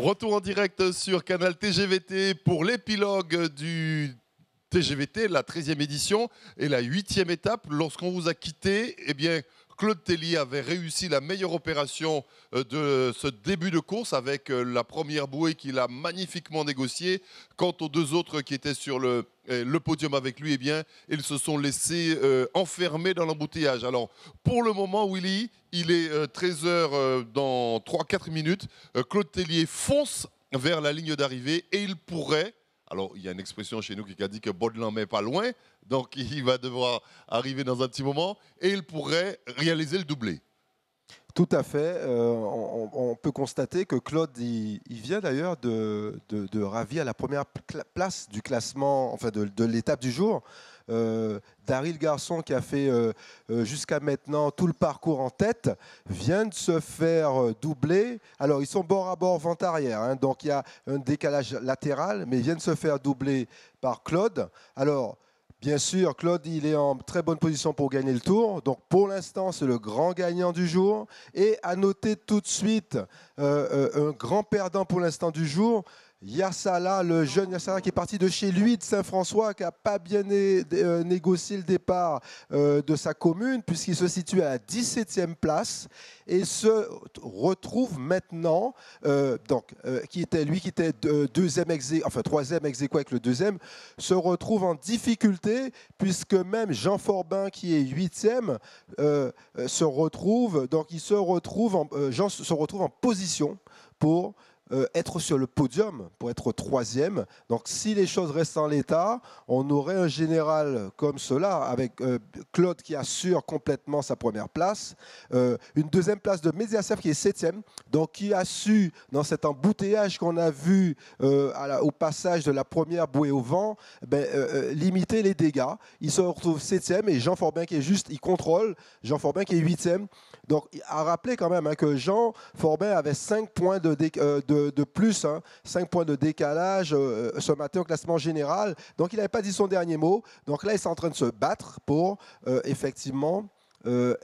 Retour en direct sur Canal TGVT pour l'épilogue du TGVT, la 13e édition et la 8e étape. Lorsqu'on vous a quitté, eh bien, Claude Tellier avait réussi la meilleure opération de ce début de course avec la première bouée qu'il a magnifiquement négociée. Quant aux deux autres qui étaient sur le podium avec lui, eh bien, ils se sont laissés enfermer dans l'embouteillage. Alors, pour le moment, Willy, il est 13h dans 3-4 minutes. Claude Tellier fonce vers la ligne d'arrivée et il pourrait... Alors, il y a une expression chez nous qui a dit que Baudelin n'est pas loin, donc il va devoir arriver dans un petit moment et il pourrait réaliser le doublé. Tout à fait. On peut constater que Claude, il vient d'ailleurs de ravir la première place du classement, enfin de l'étape du jour. Daryl Garçon, qui a fait jusqu'à maintenant tout le parcours en tête, vient de se faire doubler. Alors, ils sont bord à bord, vent arrière, hein, donc il y a un décalage latéral, mais ils viennent se faire doubler par Claude. Alors, bien sûr, Claude, il est en très bonne position pour gagner le tour. Donc, pour l'instant, c'est le grand gagnant du jour. Et à noter tout de suite, un grand perdant pour l'instant du jour, Yassala, le jeune Yassala qui est parti de chez lui, de Saint-François, qui n'a pas bien négocié le départ de sa commune, puisqu'il se situe à la 17e place et se retrouve maintenant, qui était deuxième troisième ex aequo avec le deuxième, se retrouve en difficulté, puisque même Jean Forbin, qui est 8e, Jean se retrouve en position pour être sur le podium, pour être troisième. Donc si les choses restent en l'état, on aurait un général comme cela, avec Claude qui assure complètement sa première place, une deuxième place de Mediaset qui est 7e, donc qui a su, dans cet embouteillage qu'on a vu au passage de la première bouée au vent, limiter les dégâts. Il se retrouve 7e et Jean Forbin qui est juste, il contrôle, Jean Forbin qui est 8e. Donc à rappeler quand même que Jean Forbin avait 5 points de plus, 5 points de décalage ce matin au classement général. Donc il n'avait pas dit son dernier mot. Donc là, il est en train de se battre pour effectivement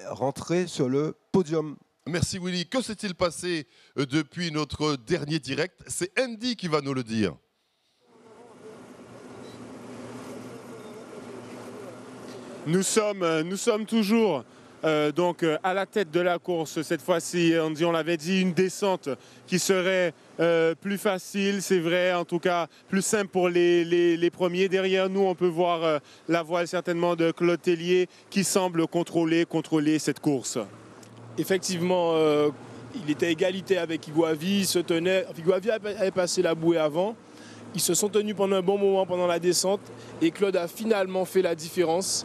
rentrer sur le podium. Merci Willy. Que s'est-il passé depuis notre dernier direct? C'est Andy qui va nous le dire. Nous sommes toujours à la tête de la course. Cette fois-ci, on l'avait dit, une descente qui serait plus facile, c'est vrai, en tout cas plus simple pour les premiers. Derrière nous, on peut voir la voile certainement de Claude Tellier qui semble contrôler cette course. Effectivement, il était à égalité avec Iguavi, il se tenait. Iguavi avait passé la bouée avant. Ils se sont tenus pendant un bon moment pendant la descente et Claude a finalement fait la différence.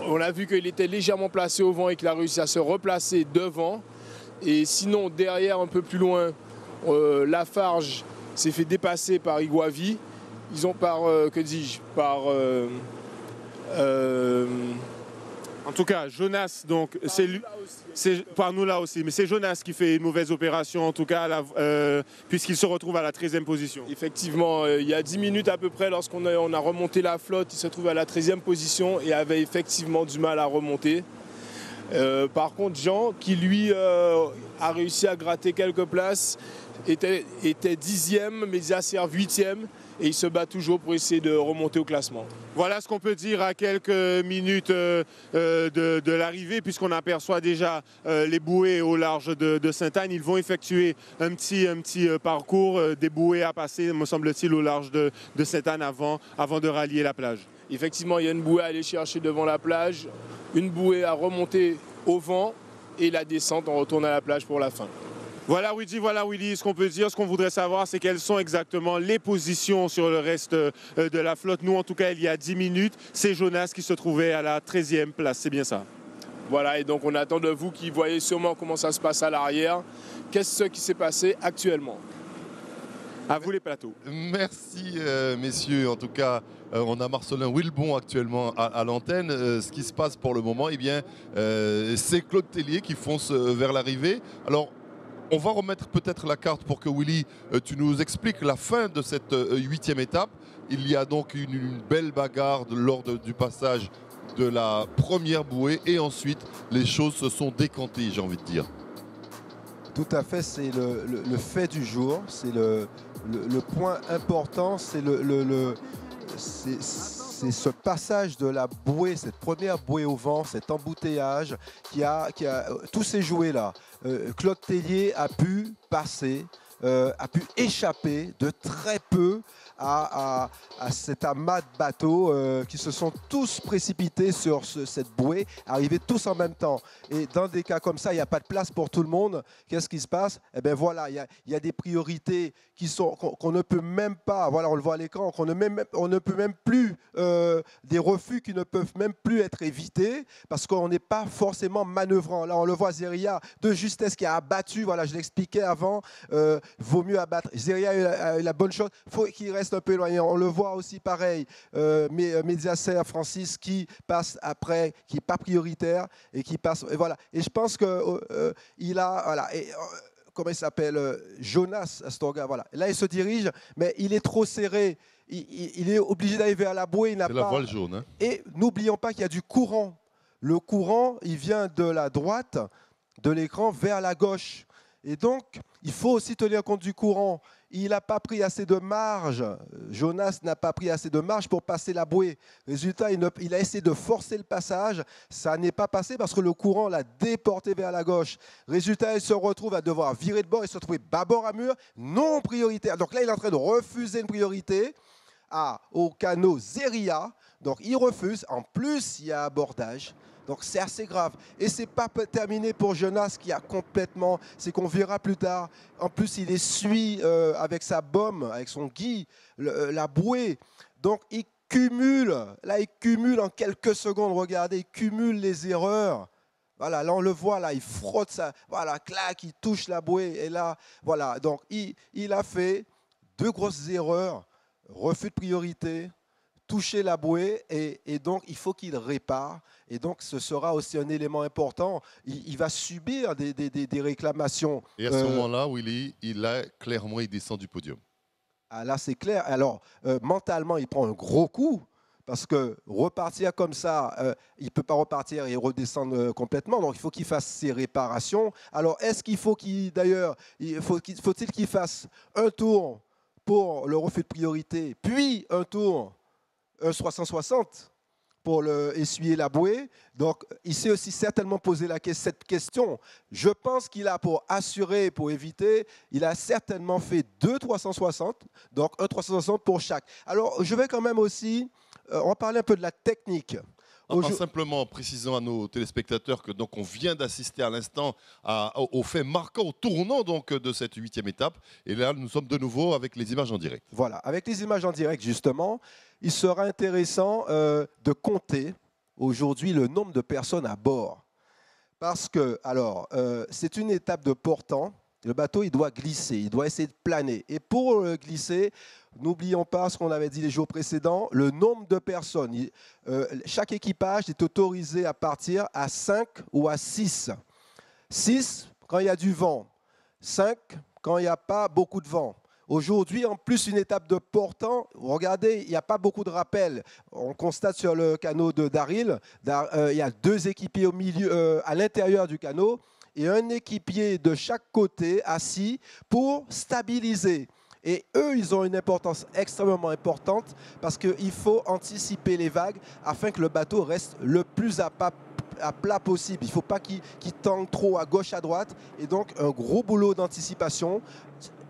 On a vu qu'il était légèrement placé au vent et qu'il a réussi à se replacer devant. Et sinon, derrière, un peu plus loin, Lafarge s'est fait dépasser par Iguavi. Ils ont en tout cas, Jonas, donc c'est par nous là aussi, mais c'est Jonas qui fait une mauvaise opération, en tout cas, puisqu'il se retrouve à la 13e position. Effectivement, il y a 10 minutes à peu près, lorsqu'on a remonté la flotte, il se trouve à la 13e position et avait effectivement du mal à remonter. Par contre, Jean, qui lui a réussi à gratter quelques places, était 10e, Mediaset 8e. Et il se bat toujours pour essayer de remonter au classement. Voilà ce qu'on peut dire à quelques minutes de l'arrivée, puisqu'on aperçoit déjà les bouées au large de Sainte-Anne. Ils vont effectuer un petit parcours, des bouées à passer, me semble-t-il, au large de Sainte-Anne avant de rallier la plage. Effectivement, il y a une bouée à aller chercher devant la plage, une bouée à remonter au vent et la descente, on retourne à la plage pour la fin. Voilà Willy, ce qu'on peut dire, ce qu'on voudrait savoir, c'est quelles sont exactement les positions sur le reste de la flotte. Nous, en tout cas, il y a 10 minutes, c'est Jonas qui se trouvait à la 13e place, c'est bien ça. Voilà, et donc on attend de vous qui voyez sûrement comment ça se passe à l'arrière. Qu'est-ce qui s'est passé actuellement? À vous les plateaux. Merci messieurs, en tout cas on a Marcelin Wilbon actuellement à l'antenne. Ce qui se passe pour le moment, eh bien, c'est Claude Tellier qui fonce vers l'arrivée. Alors, on va remettre peut-être la carte pour que Willy, tu nous expliques la fin de cette 8e étape. Il y a donc une belle bagarre lors du passage de la première bouée et ensuite les choses se sont décantées, j'ai envie de dire. Tout à fait, c'est le fait du jour, c'est le point important, c'est c'est ce passage de la bouée, cette première bouée au vent, cet embouteillage qui a tous ces jouets-là. Claude Tellier a pu passer, a pu échapper de très peu à cet amas de bateaux qui se sont tous précipités sur cette bouée, arrivés tous en même temps. Et dans des cas comme ça, il n'y a pas de place pour tout le monde. Qu'est-ce qui se passe? Eh bien voilà, il y a des priorités qu'on ne peut même pas, voilà, on le voit à l'écran, on ne peut même plus, des refus qui ne peuvent même plus être évités parce qu'on n'est pas forcément manœuvrant. Là, on le voit, Zeria de justesse qui a abattu, voilà, je l'expliquais avant, vaut mieux abattre. Zeria a eu la bonne chose, il faut qu'il reste un peu éloigné. On le voit aussi pareil, Mediacer, Francis qui passe après, qui n'est pas prioritaire et qui passe. Et voilà. Et je pense qu'il a. Voilà, comment il s'appelle, Jonas Astorga. Voilà. Là, il se dirige, mais il est trop serré. Il est obligé d'aller vers la bouée. C'est la voile jaune. Hein. Et n'oublions pas qu'il y a du courant. Le courant, il vient de la droite de l'écran vers la gauche. Et donc, il faut aussi tenir compte du courant. Il n'a pas pris assez de marge. Jonas n'a pas pris assez de marge pour passer la bouée. Résultat, il a essayé de forcer le passage. Ça n'est pas passé parce que le courant l'a déporté vers la gauche. Résultat, il se retrouve à devoir virer de bord et se retrouver bâbord à mur, non prioritaire. Donc là, il est en train de refuser une priorité au canot Zeria. Donc il refuse. En plus, il y a abordage. Donc c'est assez grave. Et ce n'est pas terminé pour Jonas qui a complètement, c'est qu'on verra plus tard, en plus il essuie avec sa baume, avec son gui, la bouée. Donc il cumule en quelques secondes, regardez, il cumule les erreurs. Voilà, là on le voit, là il frotte ça, voilà, clac, il touche la bouée. Et là, voilà, donc il a fait 2 grosses erreurs, refus de priorité, toucher la bouée et donc il faut qu'il répare. Et donc ce sera aussi un élément important. Il va subir des réclamations. Et à ce moment-là, Willy, il descend du podium. Ah, là c'est clair. Alors mentalement, il prend un gros coup. Parce que repartir comme ça, il ne peut pas repartir et redescendre complètement. Donc il faut qu'il fasse ses réparations. Alors est-ce qu'il faut faut-il qu'il fasse un tour pour le refus de priorité, puis un tour 360 pour essuyer la bouée? Donc, il s'est aussi certainement posé cette question. Je pense qu'il a, pour assurer, pour éviter, il a certainement fait 2 360, donc un 360 pour chaque. Alors, je vais quand même aussi, on va parler un peu de la technique. Simplement en précisant à nos téléspectateurs que donc on vient d'assister à l'instant au fait marquant, au tournant donc de cette 8e étape. Et là, nous sommes de nouveau avec les images en direct. Voilà, avec les images en direct, justement, il sera intéressant de compter aujourd'hui le nombre de personnes à bord. Parce que, alors, c'est une étape de portant. Le bateau, il doit glisser, il doit essayer de planer. Et pour glisser, n'oublions pas ce qu'on avait dit les jours précédents, le nombre de personnes. Chaque équipage est autorisé à partir à 5 ou à 6. 6 quand il y a du vent, 5 quand il n'y a pas beaucoup de vent. Aujourd'hui, en plus, une étape de portant, regardez, il n'y a pas beaucoup de rappels. On constate sur le canot de Daryl, il y a 2 équipiers au milieu, à l'intérieur du canot, et un équipier de chaque côté assis pour stabiliser. Et eux, ils ont une importance extrêmement importante parce qu'il faut anticiper les vagues afin que le bateau reste le plus à plat possible. Il ne faut pas qu'il tangue trop à gauche, à droite. Et donc, un gros boulot d'anticipation.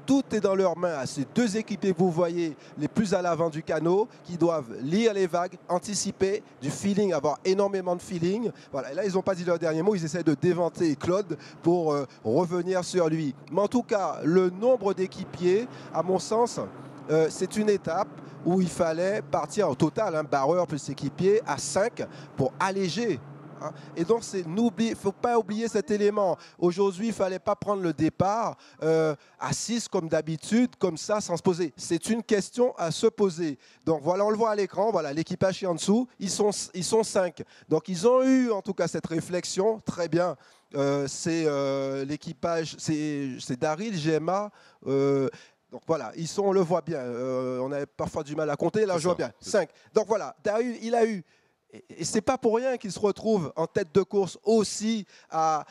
Tout est dans leurs mains. Ces 2 équipiers que vous voyez les plus à l'avant du canot qui doivent lire les vagues, anticiper, du feeling, avoir énormément de feeling. Voilà. Et là, ils n'ont pas dit leur dernier mot. Ils essaient de déventer Claude pour revenir sur lui. Mais en tout cas, le nombre d'équipiers, à mon sens, c'est une étape où il fallait partir au total, barreur plus équipier, à 5 pour alléger. Et donc, il ne faut pas oublier cet élément. Aujourd'hui, il ne fallait pas prendre le départ à 6 comme d'habitude, comme ça, sans se poser. C'est une question à se poser. Donc voilà, on le voit à l'écran, voilà, l'équipage qui est en dessous, ils sont 5. Donc ils ont eu en tout cas cette réflexion, très bien. C'est l'équipage, c'est Daryl, GMA. Donc voilà, on le voit bien. On a parfois du mal à compter, là je vois bien. 5. Donc voilà, Daryl, il a eu. Et ce n'est pas pour rien qu'il se retrouve en tête de course aussi en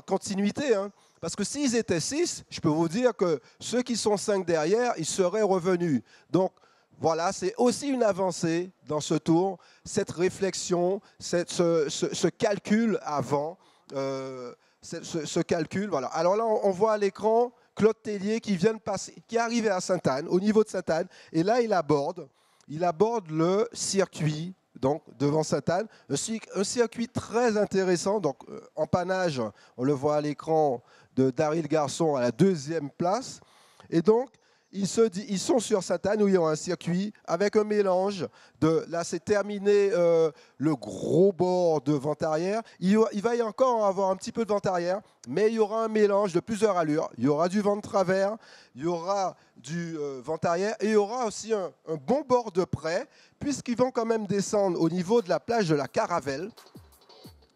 continuité. Hein. Parce que s'ils étaient 6, je peux vous dire que ceux qui sont 5 derrière, ils seraient revenus. Donc voilà, c'est aussi une avancée dans ce tour, cette réflexion, ce calcul avant, ce calcul. Voilà. Alors là, on voit à l'écran Claude Tellier qui vient de passer, qui est arrivé à Sainte-Anne, au niveau de Sainte-Anne, et là il aborde le circuit. Donc, devant Sainte-Anne, un circuit très intéressant. Donc, empannage, on le voit à l'écran, de Daryl Garçon à la 2e place. Et donc, ils sont sur Sainte-Anne où il y a un circuit avec un mélange de. Là, c'est terminé le gros bord de vent-arrière. Il va y encore avoir un petit peu de vent-arrière, mais il y aura un mélange de plusieurs allures. Il y aura du vent de travers, il y aura du vent-arrière et il y aura aussi un bon bord de près, puisqu'ils vont quand même descendre au niveau de la plage de la Caravelle.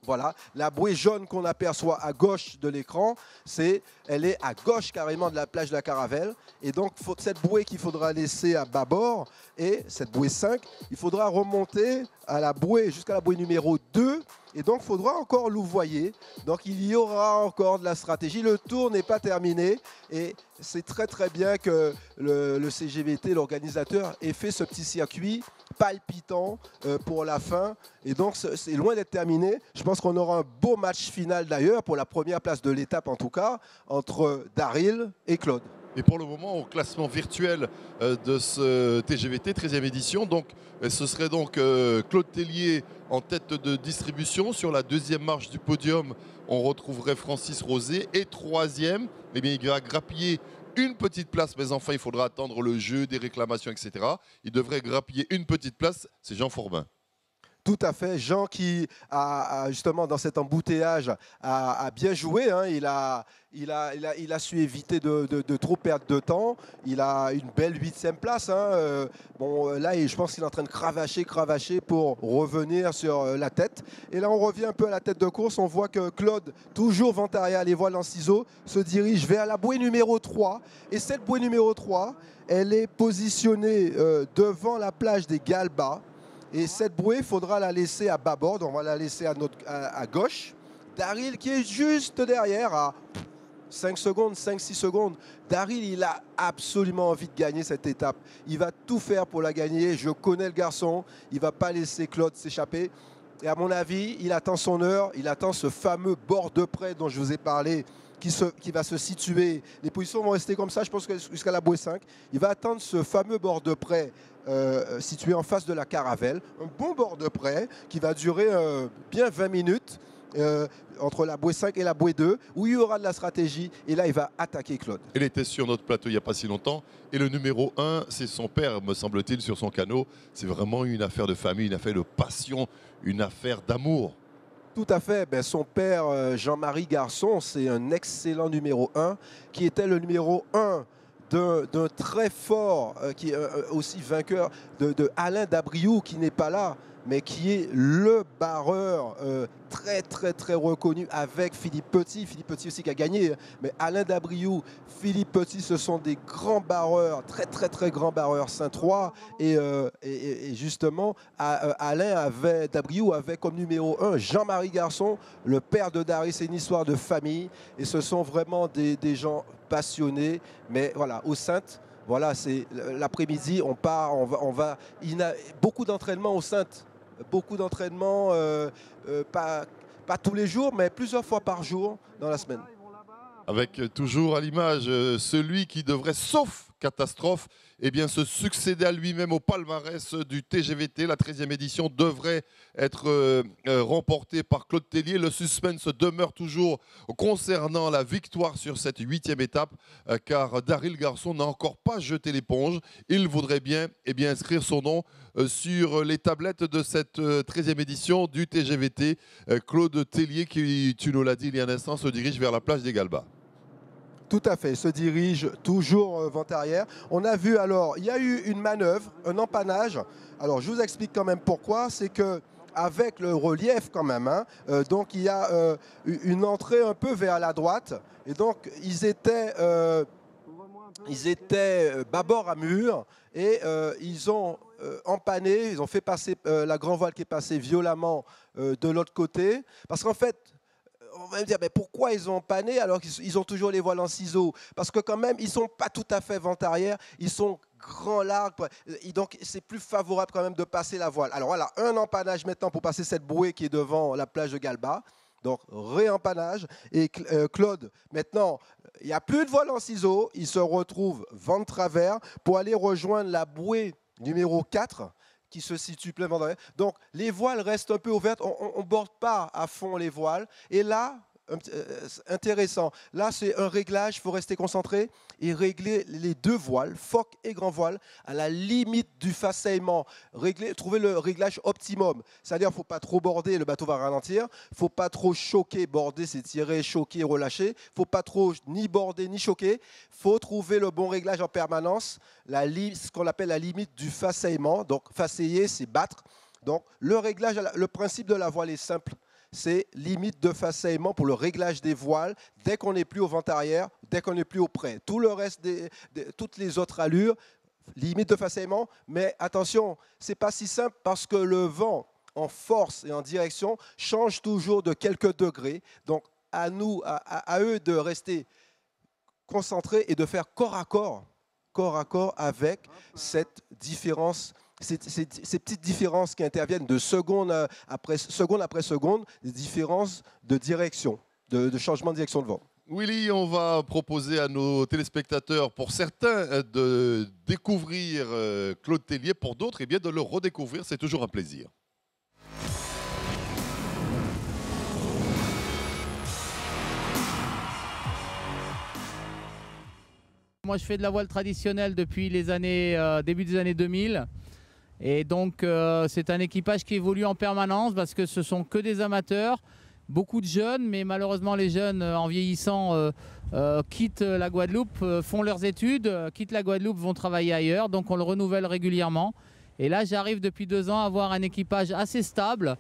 Voilà, la bouée jaune qu'on aperçoit à gauche de l'écran, elle est à gauche carrément de la plage de la Caravelle. Et donc, cette bouée qu'il faudra laisser à bâbord, et cette bouée 5, il faudra remonter à la bouée, jusqu'à la bouée numéro 2. Et donc, il faudra encore louvoyer. Donc, il y aura encore de la stratégie. Le tour n'est pas terminé. Et c'est très, très bien que le CGVT, l'organisateur, ait fait ce petit circuit palpitant pour la fin. Et donc, c'est loin d'être terminé. Je pense qu'on aura un beau match final d'ailleurs, pour la première place de l'étape en tout cas, entre Daryl et Claude. Et pour le moment, au classement virtuel de ce TGVT, 13e édition, donc, ce serait donc Claude Tellier en tête de distribution. Sur la 2e marche du podium, on retrouverait Francis Rosé. Et 3e, eh bien, il va grappiller une petite place, mais enfin, il faudra attendre le jeu, des réclamations, etc. Il devrait grappiller une petite place, c'est Jean Forbin. Tout à fait. Jean qui, justement, dans cet embouteillage, a bien joué. Hein. Il a su éviter de trop perdre de temps. Il a une belle 8e place. Hein. Bon, là, je pense qu'il est en train de cravacher pour revenir sur la tête. Et là, on revient un peu à la tête de course. On voit que Claude, toujours vent arrière, les voiles en ciseaux, se dirige vers la bouée numéro 3. Et cette bouée numéro 3, elle est positionnée devant la plage des Galbas. Et cette bouée, il faudra la laisser à bâbord, on va la laisser à gauche. Daryl qui est juste derrière, à 5-6 secondes. Daryl, il a absolument envie de gagner cette étape. Il va tout faire pour la gagner. Je connais le garçon, il ne va pas laisser Claude s'échapper. Et à mon avis, il attend son heure, il attend ce fameux bord de près dont je vous ai parlé, qui va se situer. Les positions vont rester comme ça, je pense, jusqu'à la bouée 5. Il va attendre ce fameux bord de près situé en face de la Caravelle. Un bon bord de près qui va durer bien 20 minutes entre la bouée 5 et la bouée 2, où il y aura de la stratégie. Et là, il va attaquer Claude. Il était sur notre plateau il n'y a pas si longtemps. Et le numéro 1, c'est son père, me semble-t-il, sur son canot. C'est vraiment une affaire de famille, une affaire de passion, une affaire d'amour. Tout à fait. Ben, son père, Jean-Marie Garçon, c'est un excellent numéro 1, qui était le numéro 1 d'un très fort, qui est aussi vainqueur, de Alain Dabriou, qui n'est pas là, mais qui est le barreur très, très, très reconnu avec Philippe Petit. Philippe Petit aussi qui a gagné, mais Alain Dabriou, Philippe Petit, ce sont des grands barreurs, très, très, très grands barreurs Saint-Trois. Et justement, Dabriou avait comme numéro 1 Jean-Marie Garçon, le père de Daryl. C'est une histoire de famille. Et ce sont vraiment des gens passionnés. Mais voilà, au Saintes, voilà, c'est l'après-midi, on part, il y a beaucoup d'entraînement au Saintes. Beaucoup d'entraînement, pas tous les jours, mais plusieurs fois par jour dans la semaine. Avec toujours à l'image celui qui devrait, sauf catastrophe, eh bien, se succéder à lui-même au palmarès du TGVT. La 13e édition devrait être remportée par Claude Tellier. Le suspense demeure toujours concernant la victoire sur cette 8e étape, car Daryl Garçon n'a encore pas jeté l'éponge. Il voudrait bien, inscrire son nom sur les tablettes de cette 13e édition du TGVT. Claude Tellier, qui, tu nous l'as dit il y a un instant, se dirige vers la plage des Galbas. Tout à fait, se dirige toujours vent arrière. On a vu alors, il y a eu une manœuvre, un empannage. Alors je vous explique quand même pourquoi. C'est que avec le relief quand même, hein, donc il y a une entrée un peu vers la droite. Et donc ils étaient bâbord à mur et ils ont empanné, ils ont fait passer la grand voile qui est passée violemment de l'autre côté. Parce qu'en fait, on va me dire, mais pourquoi ils ont pané alors qu'ils ont toujours les voiles en ciseaux? Parce que quand même, ils ne sont pas tout à fait vent arrière, ils sont grands, larges, et donc c'est plus favorable quand même de passer la voile. Alors voilà, un empannage maintenant pour passer cette bouée qui est devant la plage de Galba. Donc, réempannage. Et Claude, maintenant, il n'y a plus de voile en ciseaux. Il se retrouve vent de travers pour aller rejoindre la bouée numéro 4 qui se situe plein vent d'arrière. Donc, les voiles restent un peu ouvertes. On ne borde pas à fond les voiles. Et là, intéressant. Là, c'est un réglage. Il faut rester concentré et régler les deux voiles, foc et grand voile, à la limite du façaillement. Trouver le réglage optimum. C'est-à-dire, il ne faut pas trop border, le bateau va ralentir. Il ne faut pas trop choquer. Border, c'est tirer, choquer, relâcher. Il ne faut pas trop ni border, ni choquer. Il faut trouver le bon réglage en permanence. Ce qu'on appelle la limite du façaillement. Donc, façailler, c'est battre. Donc, le réglage, le principe de la voile est simple. C'est limite de façaillement pour le réglage des voiles dès qu'on n'est plus au vent arrière, dès qu'on n'est plus au près. Tout le reste, toutes les autres allures, limite de façaillement. Mais attention, ce n'est pas si simple parce que le vent en force et en direction change toujours de quelques degrés. Donc à nous, à eux de rester concentrés et de faire corps à corps avec cette différence. Ces petites différences qui interviennent de seconde après seconde, des différences de direction, de changement de direction de vent. Willy, on va proposer à nos téléspectateurs, pour certains, de découvrir Claude Tellier, pour d'autres, eh bien, de le redécouvrir. C'est toujours un plaisir. Moi, je fais de la voile traditionnelle depuis les début des années 2000. Et donc, c'est un équipage qui évolue en permanence parce que ce sont que des amateurs, beaucoup de jeunes, mais malheureusement, les jeunes, en vieillissant, quittent la Guadeloupe, font leurs études, quittent la Guadeloupe, vont travailler ailleurs. Donc, on le renouvelle régulièrement. Et là, j'arrive depuis 2 ans à avoir un équipage assez stable.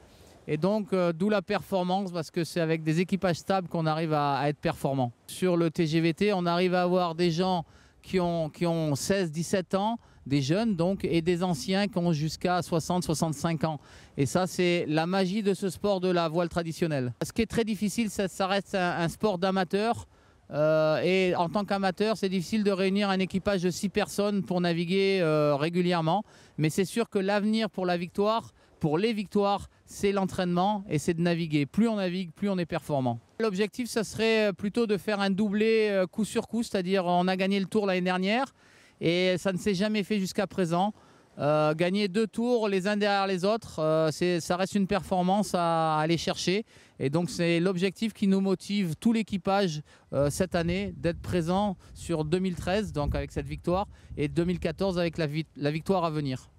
Et donc, d'où la performance, parce que c'est avec des équipages stables qu'on arrive à être performant. Sur le TGVT, on arrive à avoir des gens qui ont 16-17 ans, des jeunes donc, et des anciens qui ont jusqu'à 60-65 ans. Et ça, c'est la magie de ce sport de la voile traditionnelle. Ce qui est très difficile, ça reste un sport d'amateur. Et en tant qu'amateur, c'est difficile de réunir un équipage de 6 personnes pour naviguer régulièrement. Mais c'est sûr que l'avenir pour la victoire, pour les victoires, c'est l'entraînement et c'est de naviguer. Plus on navigue, plus on est performant. L'objectif, ça serait plutôt de faire un doublé coup sur coup, c'est-à-dire on a gagné le tour l'année dernière et ça ne s'est jamais fait jusqu'à présent. Gagner 2 tours les uns derrière les autres, ça reste une performance à aller chercher. Et donc c'est l'objectif qui nous motive tout l'équipage cette année d'être présent sur 2013, donc avec cette victoire, et 2014 avec la victoire à venir.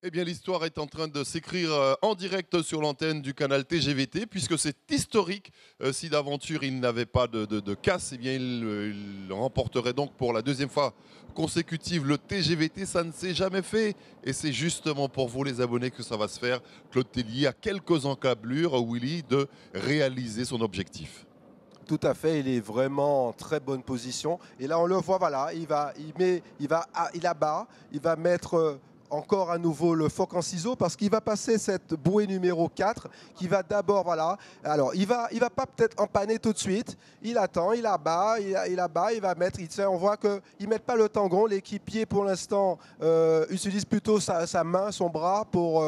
Eh bien, l'histoire est en train de s'écrire en direct sur l'antenne du canal TGVT, puisque c'est historique. Si d'aventure il n'avait pas de casse, eh bien, il remporterait donc pour la 2e fois consécutive le TGVT. Ça ne s'est jamais fait. Et c'est justement pour vous, les abonnés, que ça va se faire. Claude Tellier a quelques encablures, Willy, de réaliser son objectif. Tout à fait, il est vraiment en très bonne position. Et là, on le voit, voilà, il abat, il va mettre encore à nouveau le foc en ciseaux parce qu'il va passer cette bouée numéro 4 qui va d'abord, voilà, alors il va pas peut-être empanner tout de suite, il attend, il abat, il va mettre, on voit qu'ils ne mettent pas le tangon, l'équipier pour l'instant utilise plutôt sa main, son bras pour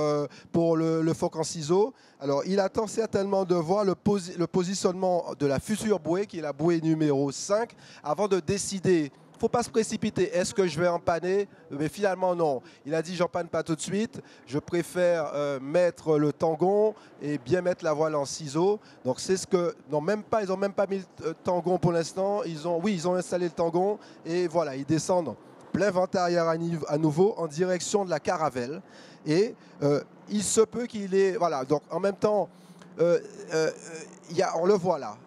le foc en ciseaux. Alors il attend certainement de voir le positionnement de la future bouée qui est la bouée numéro 5 avant de décider. Il ne faut pas se précipiter. Est-ce que je vais empanner? Mais finalement, non. Il a dit, j'empanne pas tout de suite. Je préfère mettre le tangon et bien mettre la voile en ciseaux. Donc, c'est ce que... Non, même pas, ils n'ont même pas mis le tangon pour l'instant. Ils ont installé le tangon. Et voilà, ils descendent plein vent arrière à nouveau en direction de la Caravelle. Et il se peut qu'il ait... Voilà, donc en même temps, on le voit là,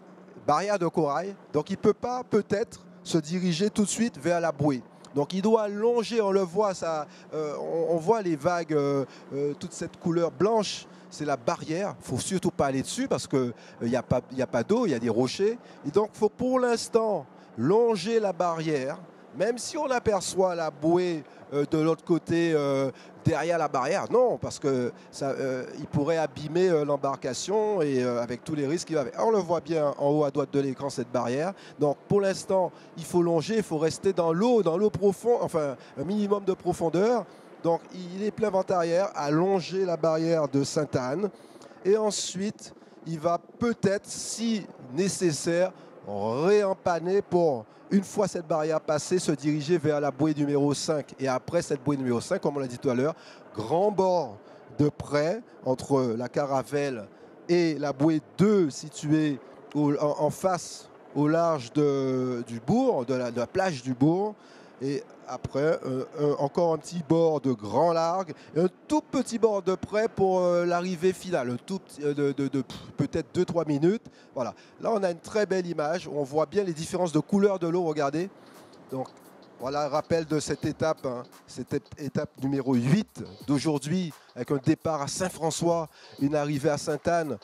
barrière de corail. Donc, il ne peut pas peut-être se diriger tout de suite vers la bouée. Donc il doit longer, on le voit, on voit les vagues, toute cette couleur blanche, c'est la barrière. Il ne faut surtout pas aller dessus parce qu'il n'y a pas d'eau, il y a des rochers. Et donc il faut pour l'instant longer la barrière, même si on aperçoit la bouée de l'autre côté, derrière la barrière, non, parce que il pourrait abîmer l'embarcation et avec tous les risques qu'il y avait. On le voit bien en haut à droite de l'écran, cette barrière. Donc pour l'instant, il faut longer, il faut rester dans l'eau profonde, enfin un minimum de profondeur. Donc il est plein vent arrière à longer la barrière de Sainte-Anne. Et ensuite, il va peut-être, si nécessaire, réempanner pour, une fois cette barrière passée, se diriger vers la bouée numéro 5. Et après cette bouée numéro 5, comme on l'a dit tout à l'heure, grand bord de près entre la Caravelle et la bouée 2 située en face au large du bourg, de la plage du bourg. Et après, encore un petit bord de grand largue, et un tout petit bord de près pour l'arrivée finale, peut-être 2-3 minutes. Voilà. Là, on a une très belle image, où on voit bien les différences de couleur de l'eau, regardez. Donc, voilà, rappel de cette étape, hein. Cette étape numéro 8 d'aujourd'hui, avec un départ à Saint-François, une arrivée à Sainte-Anne.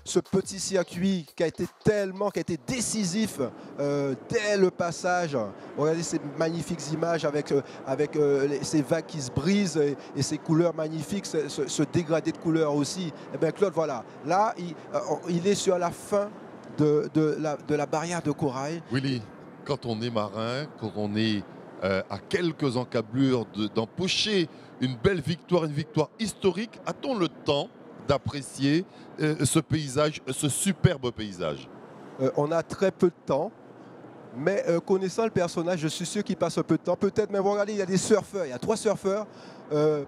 Ce petit circuit qui a été décisif dès le passage. Regardez ces magnifiques images avec ces vagues qui se brisent et ces couleurs magnifiques, ce dégradé de couleurs aussi. Et bien Claude, voilà, là, il est sur la fin de la barrière de corail. Willy, quand on est marin, quand on est à quelques encablures d'empocher une belle victoire, une victoire historique, a-t-on le temps d'apprécier ce paysage, ce superbe paysage? On a très peu de temps, mais connaissant le personnage, je suis sûr qu'il passe un peu de temps. Peut-être, mais regardez, il y a des surfeurs, il y a 3 surfeurs.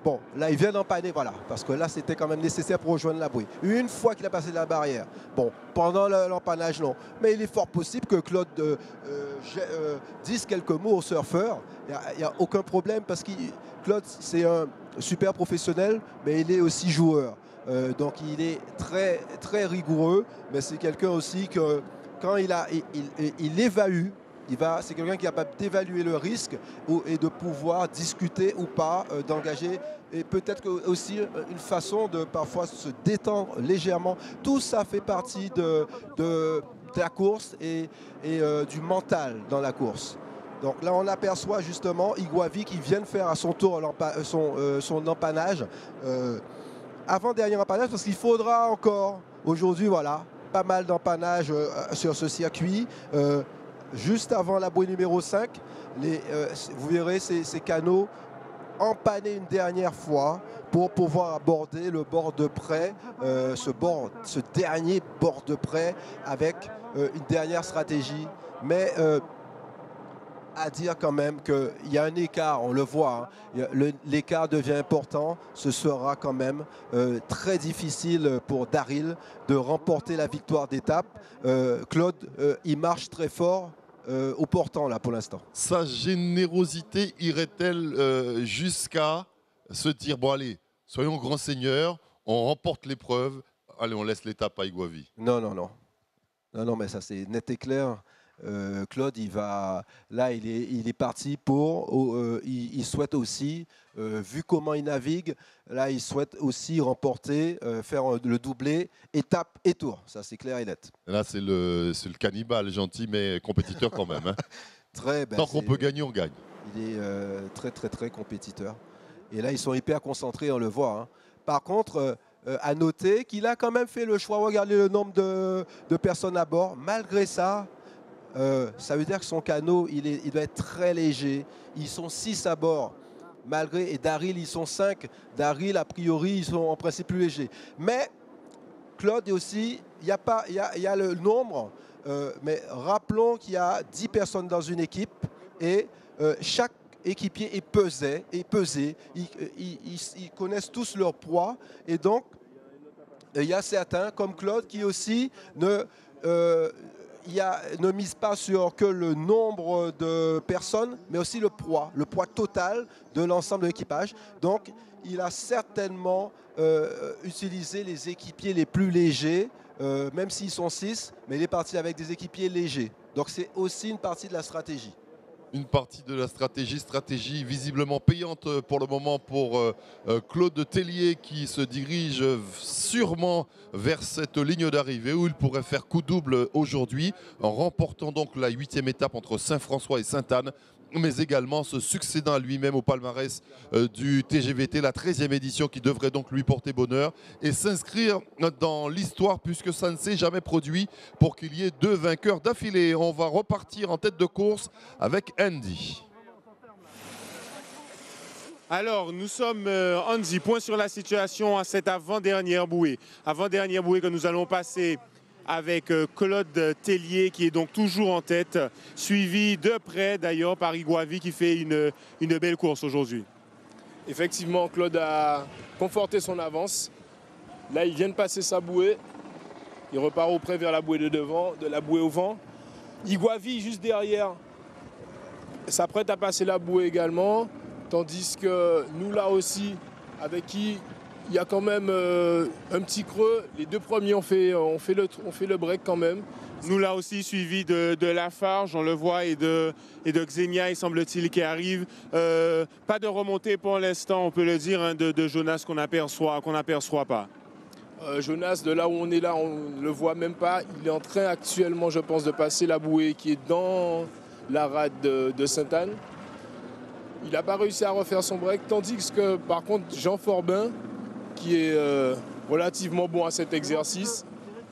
Bon, là, il vient d'empanner, voilà, parce que là, c'était quand même nécessaire pour rejoindre la bouée. Une fois qu'il a passé la barrière, bon, pendant l'empannage, non. Mais il est fort possible que Claude dise quelques mots aux surfeurs. Il n'y a aucun problème, parce que Claude, c'est un super professionnel, mais il est aussi joueur. Donc, il est très, très rigoureux, mais c'est quelqu'un aussi que, quand il évalue, c'est quelqu'un qui est capable d'évaluer le risque et de pouvoir discuter ou pas, d'engager. Et peut-être aussi une façon de parfois se détendre légèrement. Tout ça fait partie de la course et du mental dans la course. Donc là, on aperçoit justement Iguavi qui vient de faire à son tour son empannage. Avant-dernier empannage, parce qu'il faudra encore, aujourd'hui, voilà, pas mal d'empannage sur ce circuit. Juste avant la bouée numéro 5, vous verrez ces canaux empannés une dernière fois pour pouvoir aborder le bord de près, ce dernier bord de près avec une dernière stratégie. Mais à dire quand même qu'il y a un écart, on le voit, hein, l'écart devient important. Ce sera quand même très difficile pour Daryl de remporter la victoire d'étape. Claude, il marche très fort au portant là pour l'instant. Sa générosité irait-elle jusqu'à se dire, bon allez, soyons grands seigneurs, on remporte l'épreuve, allez, on laisse l'étape à Iguavi? Non, non, non. Non, mais ça c'est net et clair. Claude, il est parti pour. Il souhaite aussi, vu comment il navigue, là, il souhaite aussi remporter, faire le doublé, étape et tour. Ça, c'est clair et net. Là, c'est le cannibale, gentil, mais compétiteur quand même. Hein. Tant qu'on peut gagner, on gagne. Il est très, très, très compétiteur. Et là, ils sont hyper concentrés, on le voit. Hein. Par contre, à noter qu'il a quand même fait le choix. Regardez le nombre de personnes à bord. Malgré ça, ça veut dire que son canot, il doit être très léger. Ils sont 6 à bord. Et Daryl, ils sont 5. Daryl, a priori, ils sont en principe plus légers. Mais Claude aussi, il y a le nombre. Mais rappelons qu'il y a 10 personnes dans une équipe. Et chaque équipier est pesé. Ils connaissent tous leur poids. Et donc, il y a certains, comme Claude, qui aussi ne mise pas sur que le nombre de personnes, mais aussi le poids total de l'ensemble de l'équipage. Donc, il a certainement utilisé les équipiers les plus légers, même s'ils sont 6, mais il est parti avec des équipiers légers. Donc, c'est aussi une partie de la stratégie. Une partie de la stratégie visiblement payante pour le moment pour Claude Tellier qui se dirige sûrement vers cette ligne d'arrivée où il pourrait faire coup double aujourd'hui en remportant donc la 8e étape entre Saint-François et Sainte-Anne mais également se succédant à lui-même au palmarès du TGVT, la 13e édition qui devrait donc lui porter bonheur et s'inscrire dans l'histoire puisque ça ne s'est jamais produit pour qu'il y ait 2 vainqueurs d'affilée. On va repartir en tête de course avec Andy. Alors, nous sommes, Andy, point sur la situation à cette avant-dernière bouée. Avant-dernière bouée que nous allons passer avec Claude Tellier qui est donc toujours en tête, suivi de près d'ailleurs par Iguavi qui fait une belle course aujourd'hui. Effectivement, Claude a conforté son avance. Là, il vient de passer sa bouée. Il repart au près vers la bouée de devant, de la bouée au vent. Iguavi juste derrière s'apprête à passer la bouée également. Tandis que nous, là aussi, avec qui il y a quand même un petit creux. Les 2 premiers ont fait le break quand même. Nous, là aussi, suivi de Lafarge, on le voit, et de Xenia, il semble-t-il, qui arrive. Pas de remontée pour l'instant, on peut le dire, hein, de Jonas qu'on n'aperçoit pas. Jonas, de là où on est là, on ne le voit même pas. Il est en train actuellement, je pense, de passer la bouée qui est dans la rade de Sainte-Anne. Il n'a pas réussi à refaire son break, tandis que par contre Jean Forbin, qui est relativement bon à cet exercice,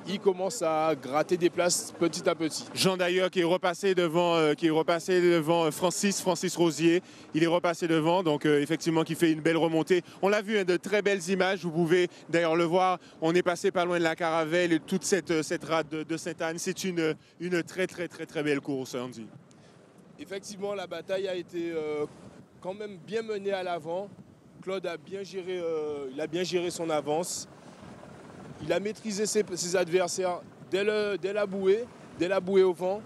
il commence à gratter des places petit à petit. Jean d'ailleurs qui est repassé devant Francis Rosier. Il est repassé devant, donc effectivement qui fait une belle remontée. On l'a vu, hein, de très belles images. Vous pouvez d'ailleurs le voir. On est passé pas loin de la Caravelle et toute cette rade de Sainte-Anne. C'est une très belle course, Andy. Effectivement, la bataille a été quand même bien menée à l'avant. Claude a bien géré son avance. Il a maîtrisé ses adversaires dès la bouée au vent.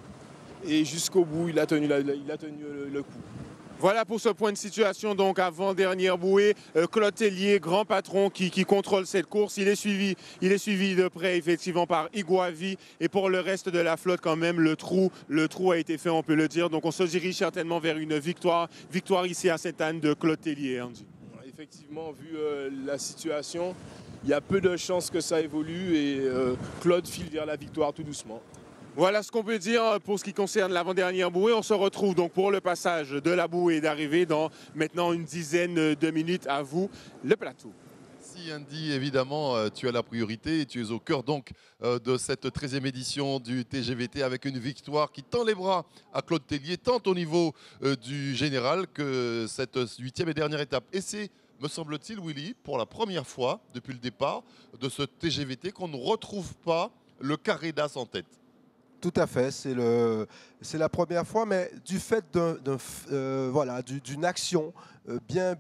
Et jusqu'au bout, il a tenu le coup. Voilà pour ce point de situation, donc avant-dernière bouée. Claude Tellier, grand patron qui contrôle cette course. Il est suivi de près effectivement par Iguavi. Et pour le reste de la flotte quand même, le trou a été fait, on peut le dire. Donc on se dirige certainement vers une victoire ici à Sainte-Anne de Claude Tellier, Andy. Effectivement, vu la situation, il y a peu de chances que ça évolue et Claude file vers la victoire tout doucement. Voilà ce qu'on peut dire pour ce qui concerne l'avant-dernière bouée. On se retrouve donc pour le passage de la bouée d'arrivée dans maintenant une dizaine de minutes. À vous, le plateau. Merci Andy, évidemment, tu as la priorité et tu es au cœur donc de cette 13e édition du TGVT avec une victoire qui tend les bras à Claude Tellier, tant au niveau du général que cette 8e et dernière étape. Et c'est, me semble-t-il, Willy, pour la première fois depuis le départ de ce TGVT qu'on ne retrouve pas le carré d'as en tête. Tout à fait, c'est la première fois, mais du fait d'une action bien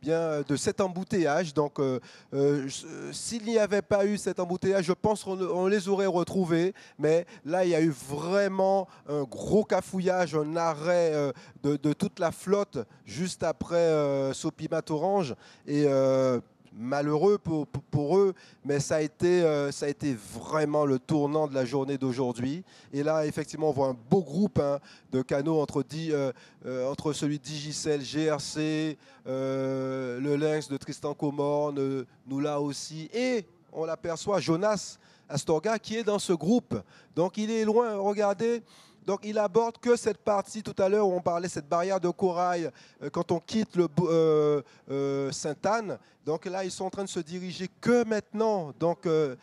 de cet embouteillage. Donc, s'il n'y avait pas eu cet embouteillage, je pense qu'on les aurait retrouvés. Mais là, il y a eu vraiment un gros cafouillage, un arrêt de toute la flotte juste après Sopimat-Orange. Et malheureux pour eux, mais ça a été vraiment le tournant de la journée d'aujourd'hui. Et là, effectivement, on voit un beau groupe de canaux entre celui de Digicel, GRC, le Lynx de Tristan Comorne, nous là aussi. Et on l'aperçoit, Jonas Astorga, qui est dans ce groupe. Donc, il est loin, regardez. Donc, il aborde que cette partie tout à l'heure où on parlait, cette barrière de corail, quand on quitte Sainte-Anne. Donc là, ils sont en train de se diriger que maintenant. Donc, il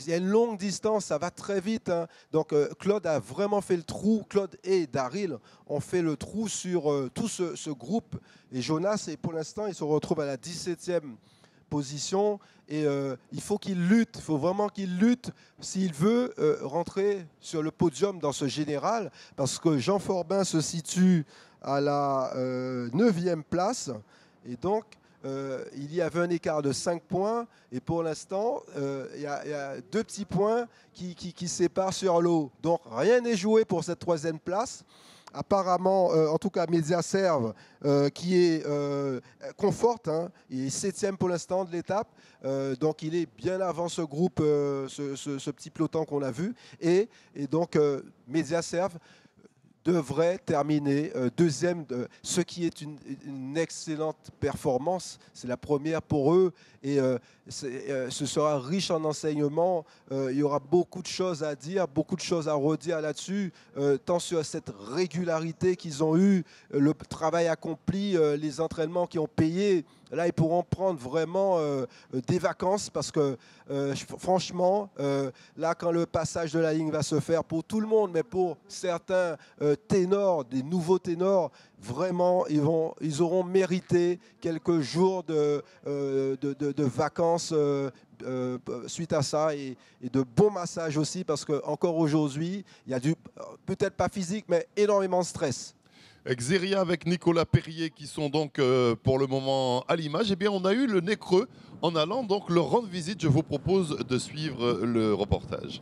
y a une longue distance, ça va très vite. Hein. Donc, Claude a vraiment fait le trou. Claude et Daryl ont fait le trou sur tout ce groupe. Et Jonas, et pour l'instant, il se retrouve à la 17e position. Et il faut qu'il lutte, il faut vraiment qu'il lutte s'il veut rentrer sur le podium dans ce général, parce que Jean Forbin se situe à la 9e place, et donc il y avait un écart de 5 points, et pour l'instant, il y a 2 petits points qui séparent sur l'eau. Donc rien n'est joué pour cette 3e place. Apparemment, en tout cas, Mediaserve, qui est conforte, hein, il est 7e pour l'instant de l'étape, donc il est bien avant ce groupe, ce petit peloton qu'on a vu, et donc Mediaserve devrait terminer deuxième, ce qui est une excellente performance. C'est la première pour eux et ce sera riche en enseignements. Il y aura beaucoup de choses à dire, beaucoup de choses à redire là-dessus, tant sur cette régularité qu'ils ont eue, le travail accompli, les entraînements qui ont payé. Là, ils pourront prendre vraiment des vacances parce que, franchement, là, quand le passage de la ligne va se faire pour tout le monde, mais pour certains ténors, des nouveaux ténors, vraiment, ils auront mérité quelques jours de vacances suite à ça et de bons massages aussi parce qu'encore aujourd'hui, il y a peut-être pas physique, mais énormément de stress. Xeria avec Nicolas Perrier qui sont donc pour le moment à l'image. Eh bien, on a eu le nez creux en allant donc leur rendre visite. Je vous propose de suivre le reportage.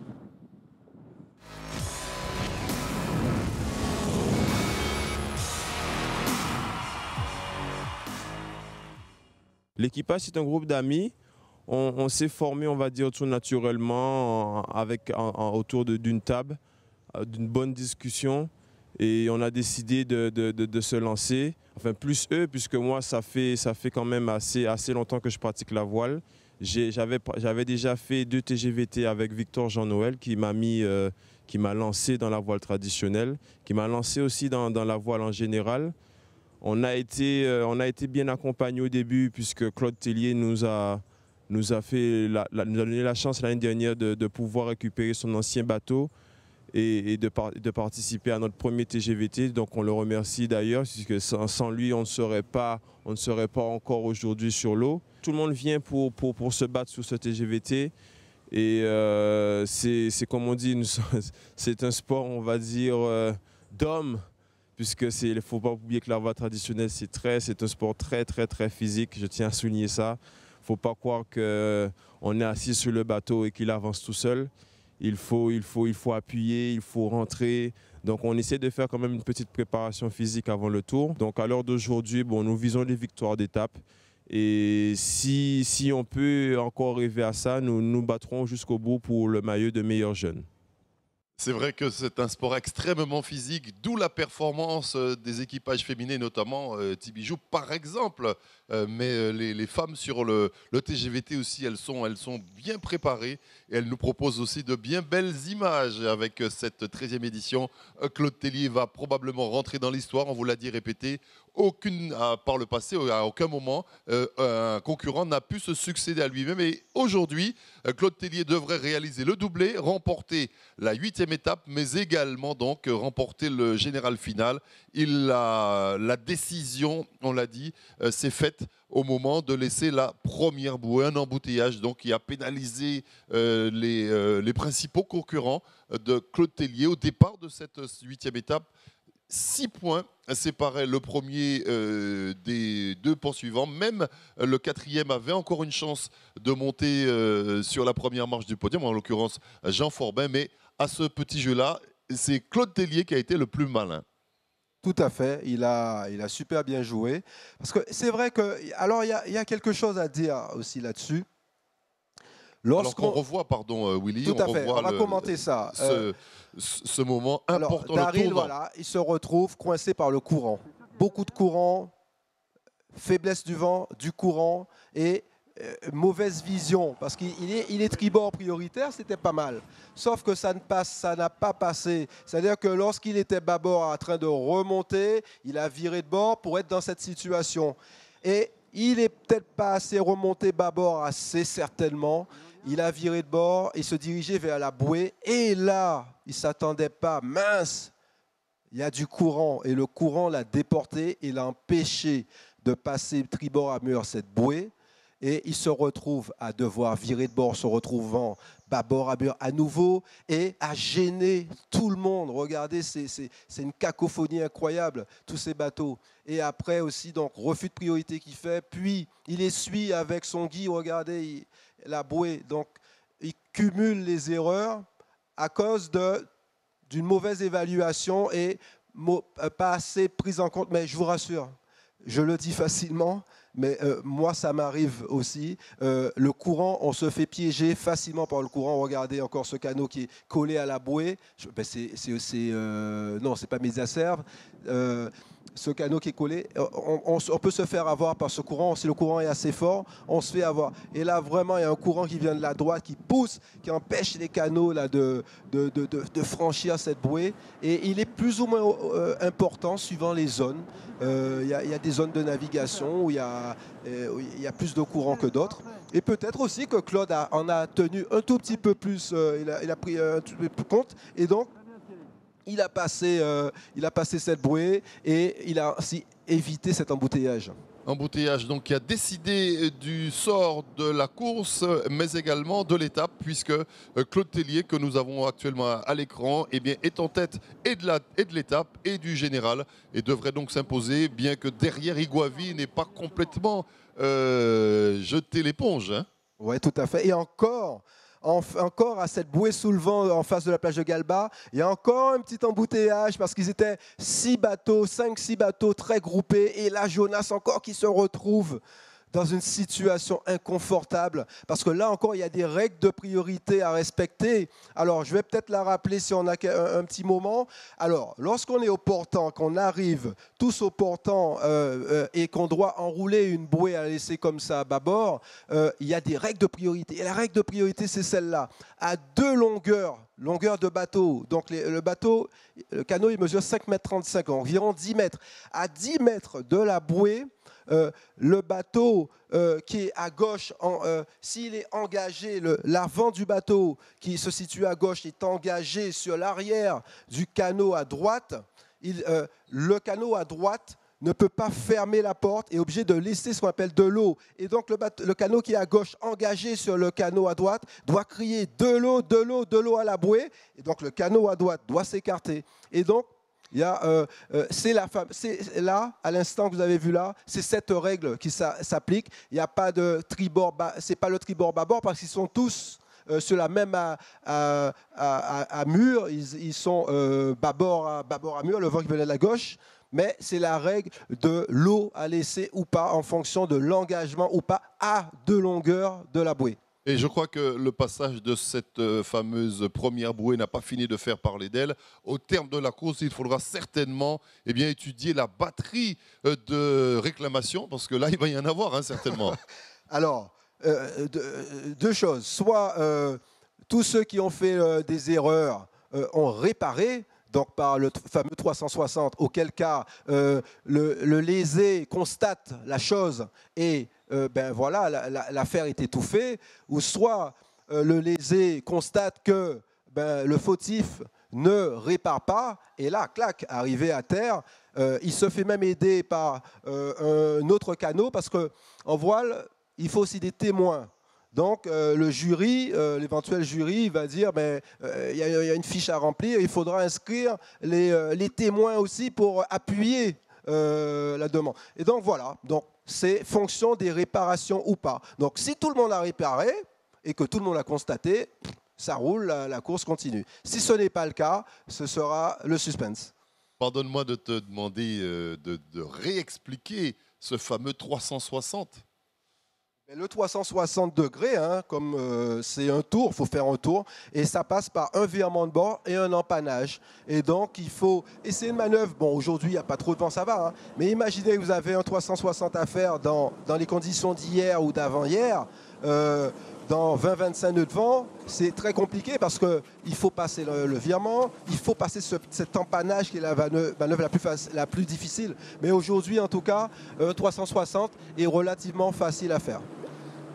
L'équipage, c'est un groupe d'amis. On s'est formé, on va dire, tout naturellement autour d'une table, d'une bonne discussion. Et on a décidé de se lancer, enfin plus eux, puisque moi, ça fait quand même assez longtemps que je pratique la voile. J'avais déjà fait 2 TGVT avec Victor Jean-Noël qui m'a lancé dans la voile traditionnelle, qui m'a lancé aussi dans la voile en général. On a été bien accompagnés au début puisque Claude Tellier nous a donné la chance l'année dernière de pouvoir récupérer son ancien bateau et de participer à notre premier TGVT. Donc on le remercie d'ailleurs, puisque sans lui, on ne serait pas encore aujourd'hui sur l'eau. Tout le monde vient pour se battre sur ce TGVT. Et c'est comme on dit, c'est un sport, on va dire, d'homme, puisque il ne faut pas oublier que la voile traditionnelle, c'est un sport très, très, très physique. Je tiens à souligner ça. Il ne faut pas croire qu'on est assis sur le bateau et qu'il avance tout seul. Il faut appuyer, il faut rentrer. Donc on essaie de faire quand même une petite préparation physique avant le tour. Donc à l'heure d'aujourd'hui, nous visons les victoires d'étape. Et si on peut encore rêver à ça, nous nous battrons jusqu'au bout pour le maillot de meilleur jeune. C'est vrai que c'est un sport extrêmement physique, d'où la performance des équipages féminins, notamment Tibijou par exemple. Mais les femmes sur le TGVT aussi, elles sont bien préparées et elles nous proposent aussi de bien belles images avec cette 13e édition. Claude Tellier va probablement rentrer dans l'histoire, on vous l'a dit, répété. Par le passé, à aucun moment, un concurrent n'a pu se succéder à lui-même. Et aujourd'hui, Claude Tellier devrait réaliser le doublé, remporter la 8e étape, mais également donc remporter le général final. La décision, on l'a dit, s'est faite au moment de laisser la première bouée, un embouteillage donc, qui a pénalisé les principaux concurrents de Claude Tellier au départ de cette 8e étape. 6 points séparaient le premier des 2 poursuivants. Même le 4e avait encore une chance de monter sur la première marche du podium, en l'occurrence Jean Forbin. Mais à ce petit jeu-là, c'est Claude Tellier qui a été le plus malin. Tout à fait, il a super bien joué. Parce que c'est vrai que, alors il y a quelque chose à dire aussi là-dessus. Alors qu'on revoit, pardon Willy, tout à fait, on va commenter ça. Ce moment important. Alors, Daryl, voilà, il se retrouve coincé par le courant. Beaucoup de courant, faiblesse du vent, du courant et mauvaise vision. Parce qu'il est tribord prioritaire, c'était pas mal. Sauf que ça n'a pas passé. C'est-à-dire que lorsqu'il était bâbord en train de remonter, il a viré de bord pour être dans cette situation. Et il n'est peut-être pas assez remonté bâbord, assez certainement. Il a viré de bord et se dirigeait vers la bouée. Et là, il ne s'attendait pas. Mince, il y a du courant. Et le courant l'a déporté et l'a empêché de passer tribord à mur cette bouée. Et il se retrouve à devoir virer de bord, se retrouvant bâbord à mur à nouveau et à gêner tout le monde. Regardez, c'est une cacophonie incroyable, tous ces bateaux. Et après aussi, donc, refus de priorité qu'il fait. Puis, il essuie avec son gui, regardez, la bouée. Donc, il cumule les erreurs à cause d'une mauvaise évaluation et pas assez prise en compte. Mais je vous rassure, je le dis facilement, mais moi, ça m'arrive aussi. Le courant, on se fait piéger facilement par le courant. Regardez encore ce canot qui est collé à la bouée. Non, c'est pas Mésaserve. Ce canot qui est collé, on peut se faire avoir par ce courant. Si le courant est assez fort, on se fait avoir. Et là, vraiment, il y a un courant qui vient de la droite, qui pousse, qui empêche les canots là, de franchir cette bouée. Et il est plus ou moins important suivant les zones. Il y a des zones de navigation où il y a plus de courant que d'autres. Et peut-être aussi que Claude en a tenu un tout petit peu plus, il a pris un tout petit peu plus compte. Et donc, il a passé cette bouée et il a aussi évité cet embouteillage. Embouteillage donc qui a décidé du sort de la course, mais également de l'étape, puisque Claude Tellier, que nous avons actuellement à l'écran, eh bien, est en tête et de l'étape et du général, et devrait donc s'imposer, bien que derrière Iguavi n'ait pas complètement jeté l'éponge. Hein. Oui, tout à fait. Et encore à cette bouée sous le vent en face de la plage de Galba, il y a encore un petit embouteillage parce qu'ils étaient 5-6 bateaux très groupés. Et là, Jonas encore qui se retrouve dans une situation inconfortable parce que là encore, il y a des règles de priorité à respecter. Alors, je vais peut-être la rappeler si on a un petit moment. Alors, lorsqu'on est au portant, qu'on arrive tous au portant et qu'on doit enrouler une bouée à laisser comme ça à bâbord, il y a des règles de priorité. Et la règle de priorité, c'est celle-là. À 2 longueurs de bateau. Donc, le canot, il mesure 5,35 m, environ 10 mètres. À 10 mètres de la bouée, le bateau qui est à gauche, s'il est engagé, l'avant du bateau qui se situe à gauche est engagé sur l'arrière du canot à droite, le canot à droite ne peut pas fermer la porte et est obligé de laisser ce qu'on appelle de l'eau. Et donc le canot qui est à gauche, engagé sur le canot à droite, doit crier de l'eau, de l'eau, de l'eau à la bouée. Et donc le canot à droite doit s'écarter. Et donc, c'est là, à l'instant que vous avez vu là, c'est cette règle qui s'applique. Il n'y a pas de tribord, c'est pas le tribord bâbord parce qu'ils sont tous sur la même à mur. Ils sont bâbord à mur, le vent qui venait de la gauche. Mais c'est la règle de l'eau à laisser ou pas en fonction de l'engagement ou pas à 2 longueurs de la bouée. Et je crois que le passage de cette fameuse première bouée n'a pas fini de faire parler d'elle. Au terme de la course, il faudra certainement étudier la batterie de réclamation, parce que là, il va y en avoir, hein, certainement. Alors, 2 choses. Soit tous ceux qui ont fait des erreurs ont réparé, donc par le fameux 360, auquel cas le lésé constate la chose et l'affaire est étouffée, ou soit le lésé constate que le fautif ne répare pas, et là, clac, arrivé à terre, il se fait même aider par un autre canot, parce qu'en voile, il faut aussi des témoins. Donc, le jury, l'éventuel jury, va dire il y a une fiche à remplir, il faudra inscrire les témoins aussi pour appuyer la demande. Et donc, voilà. Donc, c'est fonction des réparations ou pas. Donc, si tout le monde a réparé et que tout le monde a constaté, ça roule, la course continue. Si ce n'est pas le cas, ce sera le suspense. Pardonne-moi de te demander de réexpliquer ce fameux 360. Le 360 degrés, hein, comme c'est un tour, il faut faire un tour, et ça passe par un virement de bord et un empannage. Et donc, il faut... Et c'est une manœuvre, bon, aujourd'hui, il n'y a pas trop de vent, ça va, hein, mais imaginez que vous avez un 360 à faire dans les conditions d'hier ou d'avant-hier, dans 20-25 nœuds de vent, c'est très compliqué parce qu'il faut passer le virement, il faut passer cet empannage qui est la manœuvre la plus difficile. Mais aujourd'hui, en tout cas, 360 est relativement facile à faire.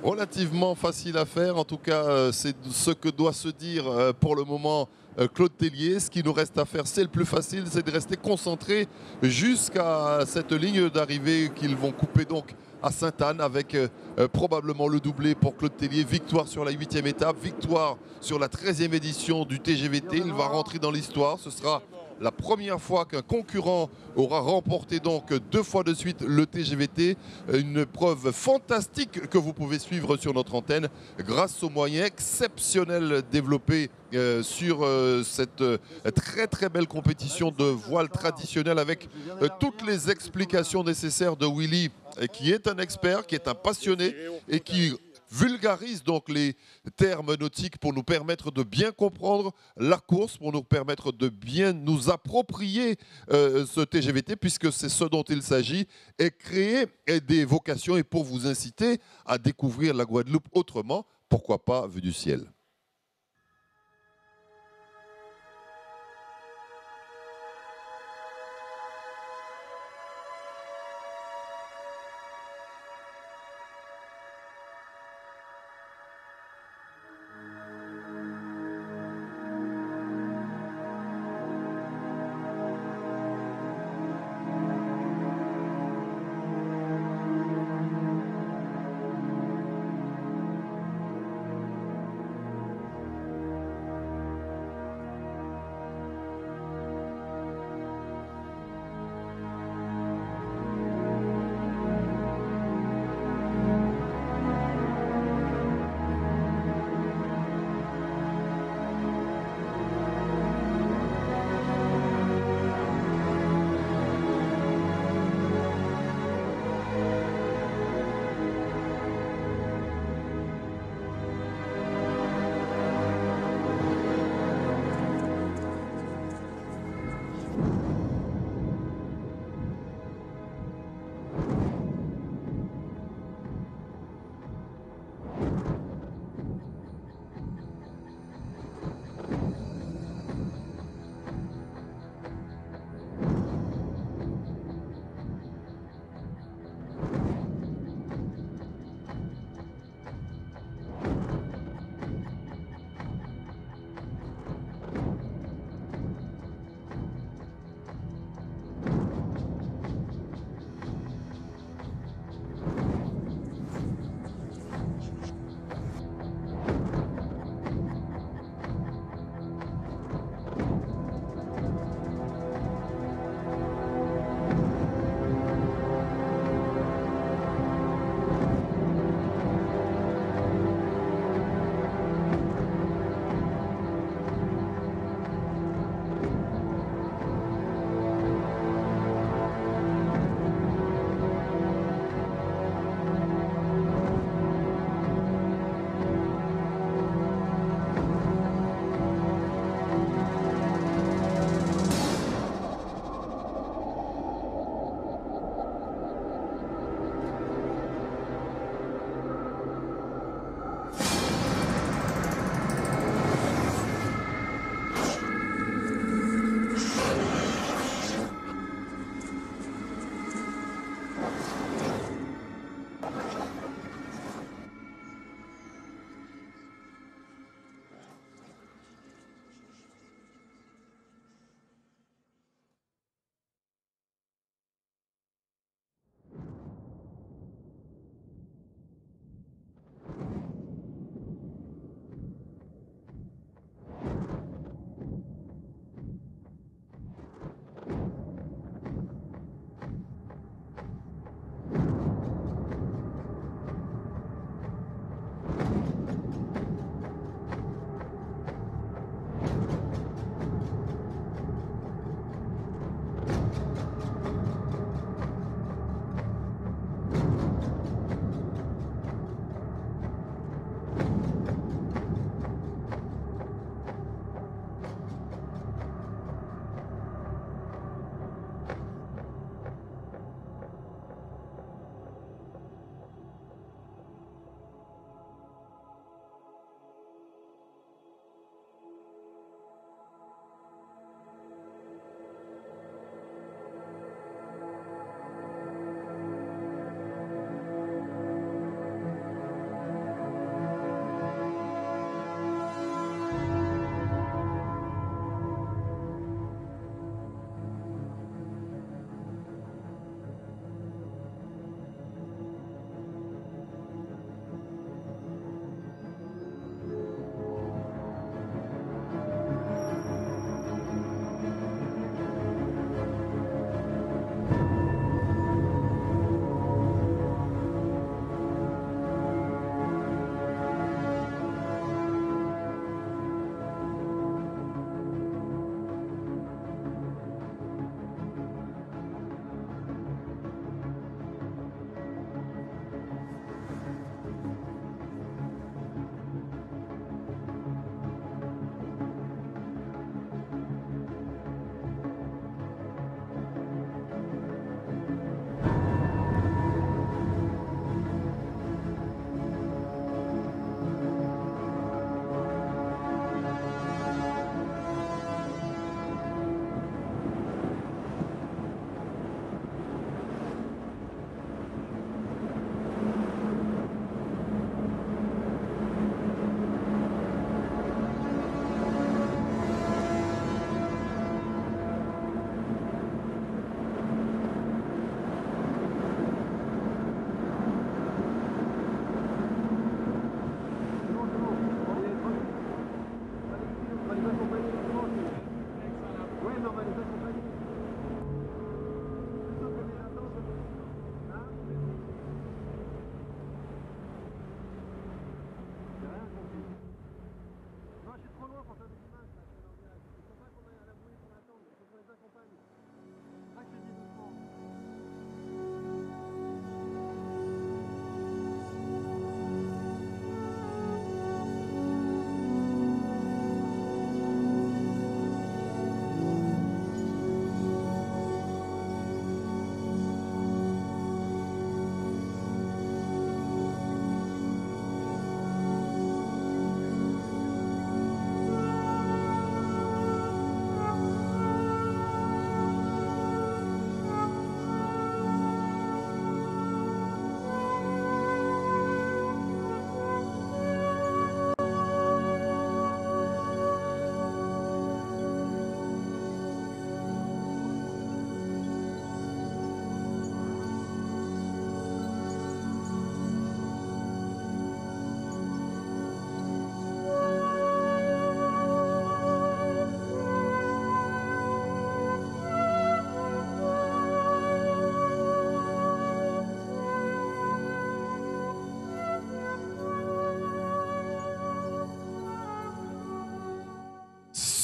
Relativement facile à faire, en tout cas, c'est ce que doit se dire pour le moment Claude Tellier. Ce qui nous reste à faire, c'est le plus facile, c'est de rester concentré jusqu'à cette ligne d'arrivée qu'ils vont couper donc à Sainte-Anne avec probablement le doublé pour Claude Tellier. Victoire sur la 8e étape, victoire sur la 13e édition du TGVT. Il va rentrer dans l'histoire. Ce sera la première fois qu'un concurrent aura remporté donc 2 fois de suite le TGVT. Une preuve fantastique que vous pouvez suivre sur notre antenne grâce aux moyens exceptionnels développés sur cette très très belle compétition de voile traditionnelle avec toutes les explications nécessaires de Willy, qui est un expert, qui est un passionné et qui vulgarise donc les termes nautiques pour nous permettre de bien comprendre la course, pour nous permettre de bien nous approprier ce TGVT, puisque c'est ce dont il s'agit, et créer des vocations et pour vous inciter à découvrir la Guadeloupe autrement, pourquoi pas vue du ciel.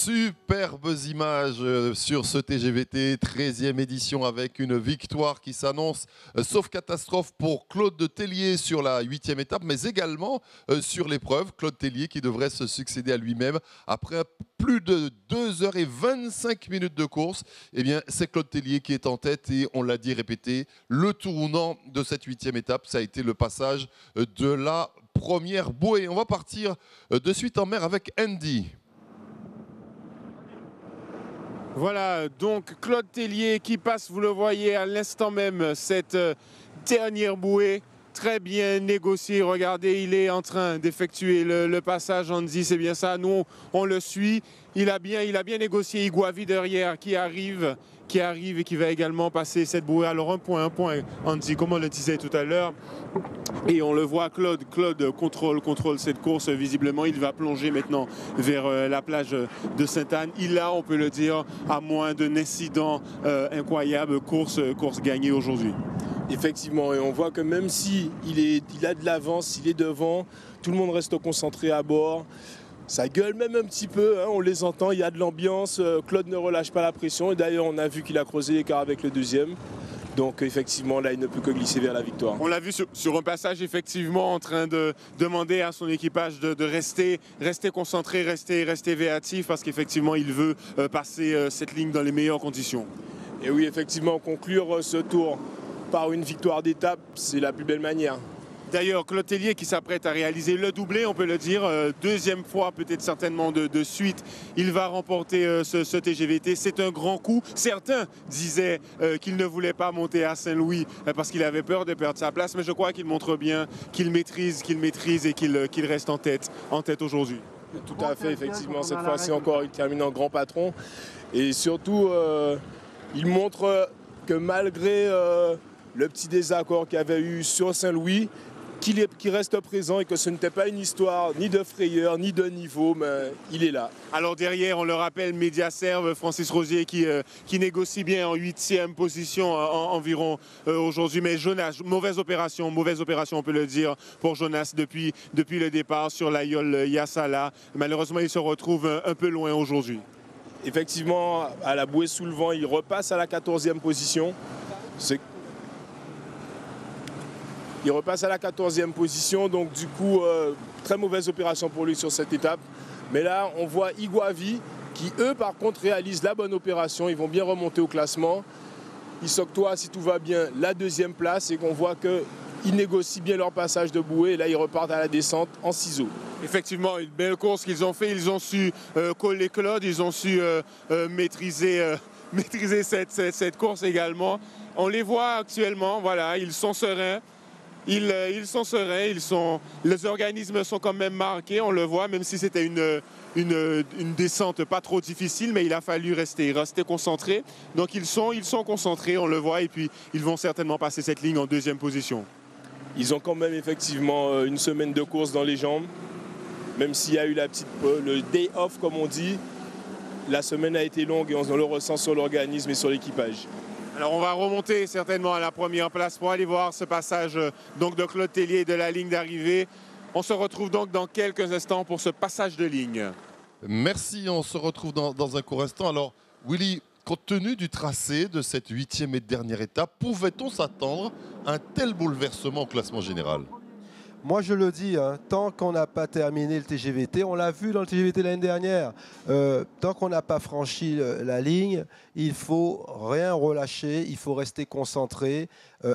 Superbes images sur ce TGVT, 13e édition avec une victoire qui s'annonce, sauf catastrophe pour Claude Tellier sur la 8e étape, mais également sur l'épreuve. Claude Tellier qui devrait se succéder à lui-même après plus de 2h25 de course. Eh bien, c'est Claude Tellier qui est en tête et on l'a dit, répété, le tournant de cette 8e étape, ça a été le passage de la première bouée. On va partir de suite en mer avec Andy. Voilà, donc Claude Tellier qui passe, vous le voyez à l'instant même, cette dernière bouée. Très bien négocié. Regardez, il est en train d'effectuer le passage. Andy, c'est bien ça. Nous, on le suit. Il a bien négocié. Iguavi derrière qui arrive et qui va également passer cette bouée. Alors un point, Andy, comme on le disait tout à l'heure. Et on le voit, Claude contrôle cette course. Visiblement, il va plonger maintenant vers la plage de Sainte-Anne. Il a, on peut le dire, à moins d'un incident incroyable, course gagnée aujourd'hui. Effectivement, et on voit que même si il a de l'avance, il est devant, tout le monde reste concentré à bord. Ça gueule même un petit peu, hein, on les entend, il y a de l'ambiance. Claude ne relâche pas la pression. Et d'ailleurs, on a vu qu'il a creusé l'écart avec le deuxième. Donc effectivement, là, il ne peut que glisser vers la victoire. On l'a vu sur un passage, effectivement, en train de demander à son équipage de rester concentré, rester véatif, parce qu'effectivement, il veut passer cette ligne dans les meilleures conditions. Et oui, effectivement, conclure ce tour par une victoire d'étape, c'est la plus belle manière. D'ailleurs, Claude Tellier qui s'apprête à réaliser le doublé, on peut le dire, deuxième fois peut-être certainement de suite, il va remporter ce TGVT. C'est un grand coup. Certains disaient qu'il ne voulait pas monter à Saint-Louis parce qu'il avait peur de perdre sa place, mais je crois qu'il montre bien qu'il maîtrise et qu'il reste en tête aujourd'hui. Tout à fait, effectivement, cette fois-ci encore, il termine en grand patron. Et surtout, il montre que malgré le petit désaccord qu'il y avait eu sur Saint-Louis, qu'il reste présent et que ce n'était pas une histoire ni de frayeur, ni de niveau, mais il est là. Alors derrière, on le rappelle, Mediaserve, Francis Rosier qui négocie bien en 8e position environ aujourd'hui. Mais Jonas, mauvaise opération, on peut le dire, pour Jonas depuis le départ sur l'Aïol Yassala. Malheureusement, il se retrouve un peu loin aujourd'hui. Effectivement, à la bouée sous le vent, il repasse à la 14e position. Il repasse à la 14e position, donc du coup, très mauvaise opération pour lui sur cette étape. Mais là, on voit Iguavi qui, eux, par contre, réalisent la bonne opération. Ils vont bien remonter au classement. Ils s'octroient, si tout va bien, la 2e place et qu'on voit qu'ils négocient bien leur passage de bouée. Et là, ils repartent à la descente en ciseaux. Effectivement, une belle course qu'ils ont fait. Ils ont su coller Claude, ils ont su maîtriser cette course également. On les voit actuellement, voilà, ils sont sereins. Ils sont sereins, les organismes sont quand même marqués, on le voit, même si c'était une descente pas trop difficile, mais il a fallu rester concentré. Donc ils sont concentrés, on le voit, et puis ils vont certainement passer cette ligne en 2e position. Ils ont quand même effectivement une semaine de course dans les jambes, même s'il y a eu le day off comme on dit. La semaine a été longue et on le ressent sur l'organisme et sur l'équipage. Alors on va remonter certainement à la première place pour aller voir ce passage donc de Claude Tellier de la ligne d'arrivée. On se retrouve donc dans quelques instants pour ce passage de ligne. Merci, on se retrouve dans un court instant. Alors Willy, compte tenu du tracé de cette 8e et dernière étape, pouvait-on s'attendre à un tel bouleversement au classement général ? Moi, je le dis, hein, tant qu'on n'a pas terminé le TGVT, on l'a vu dans le TGVT l'année dernière, tant qu'on n'a pas franchi la ligne, il faut rien relâcher, il faut rester concentré,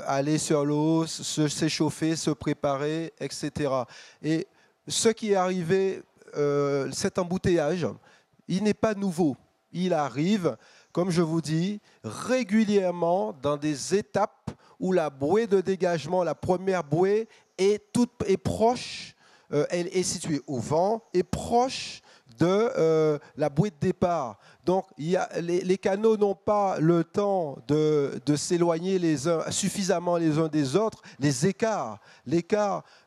aller sur l'eau, s'échauffer, se préparer, etc. Et ce qui est arrivé, cet embouteillage, il n'est pas nouveau. Il arrive, comme je vous dis, régulièrement dans des étapes où la bouée de dégagement, la première bouée, est proche, elle est située au vent, est proche de la bouée de départ. Donc les canaux n'ont pas le temps de s'éloigner suffisamment les uns des autres. L'écart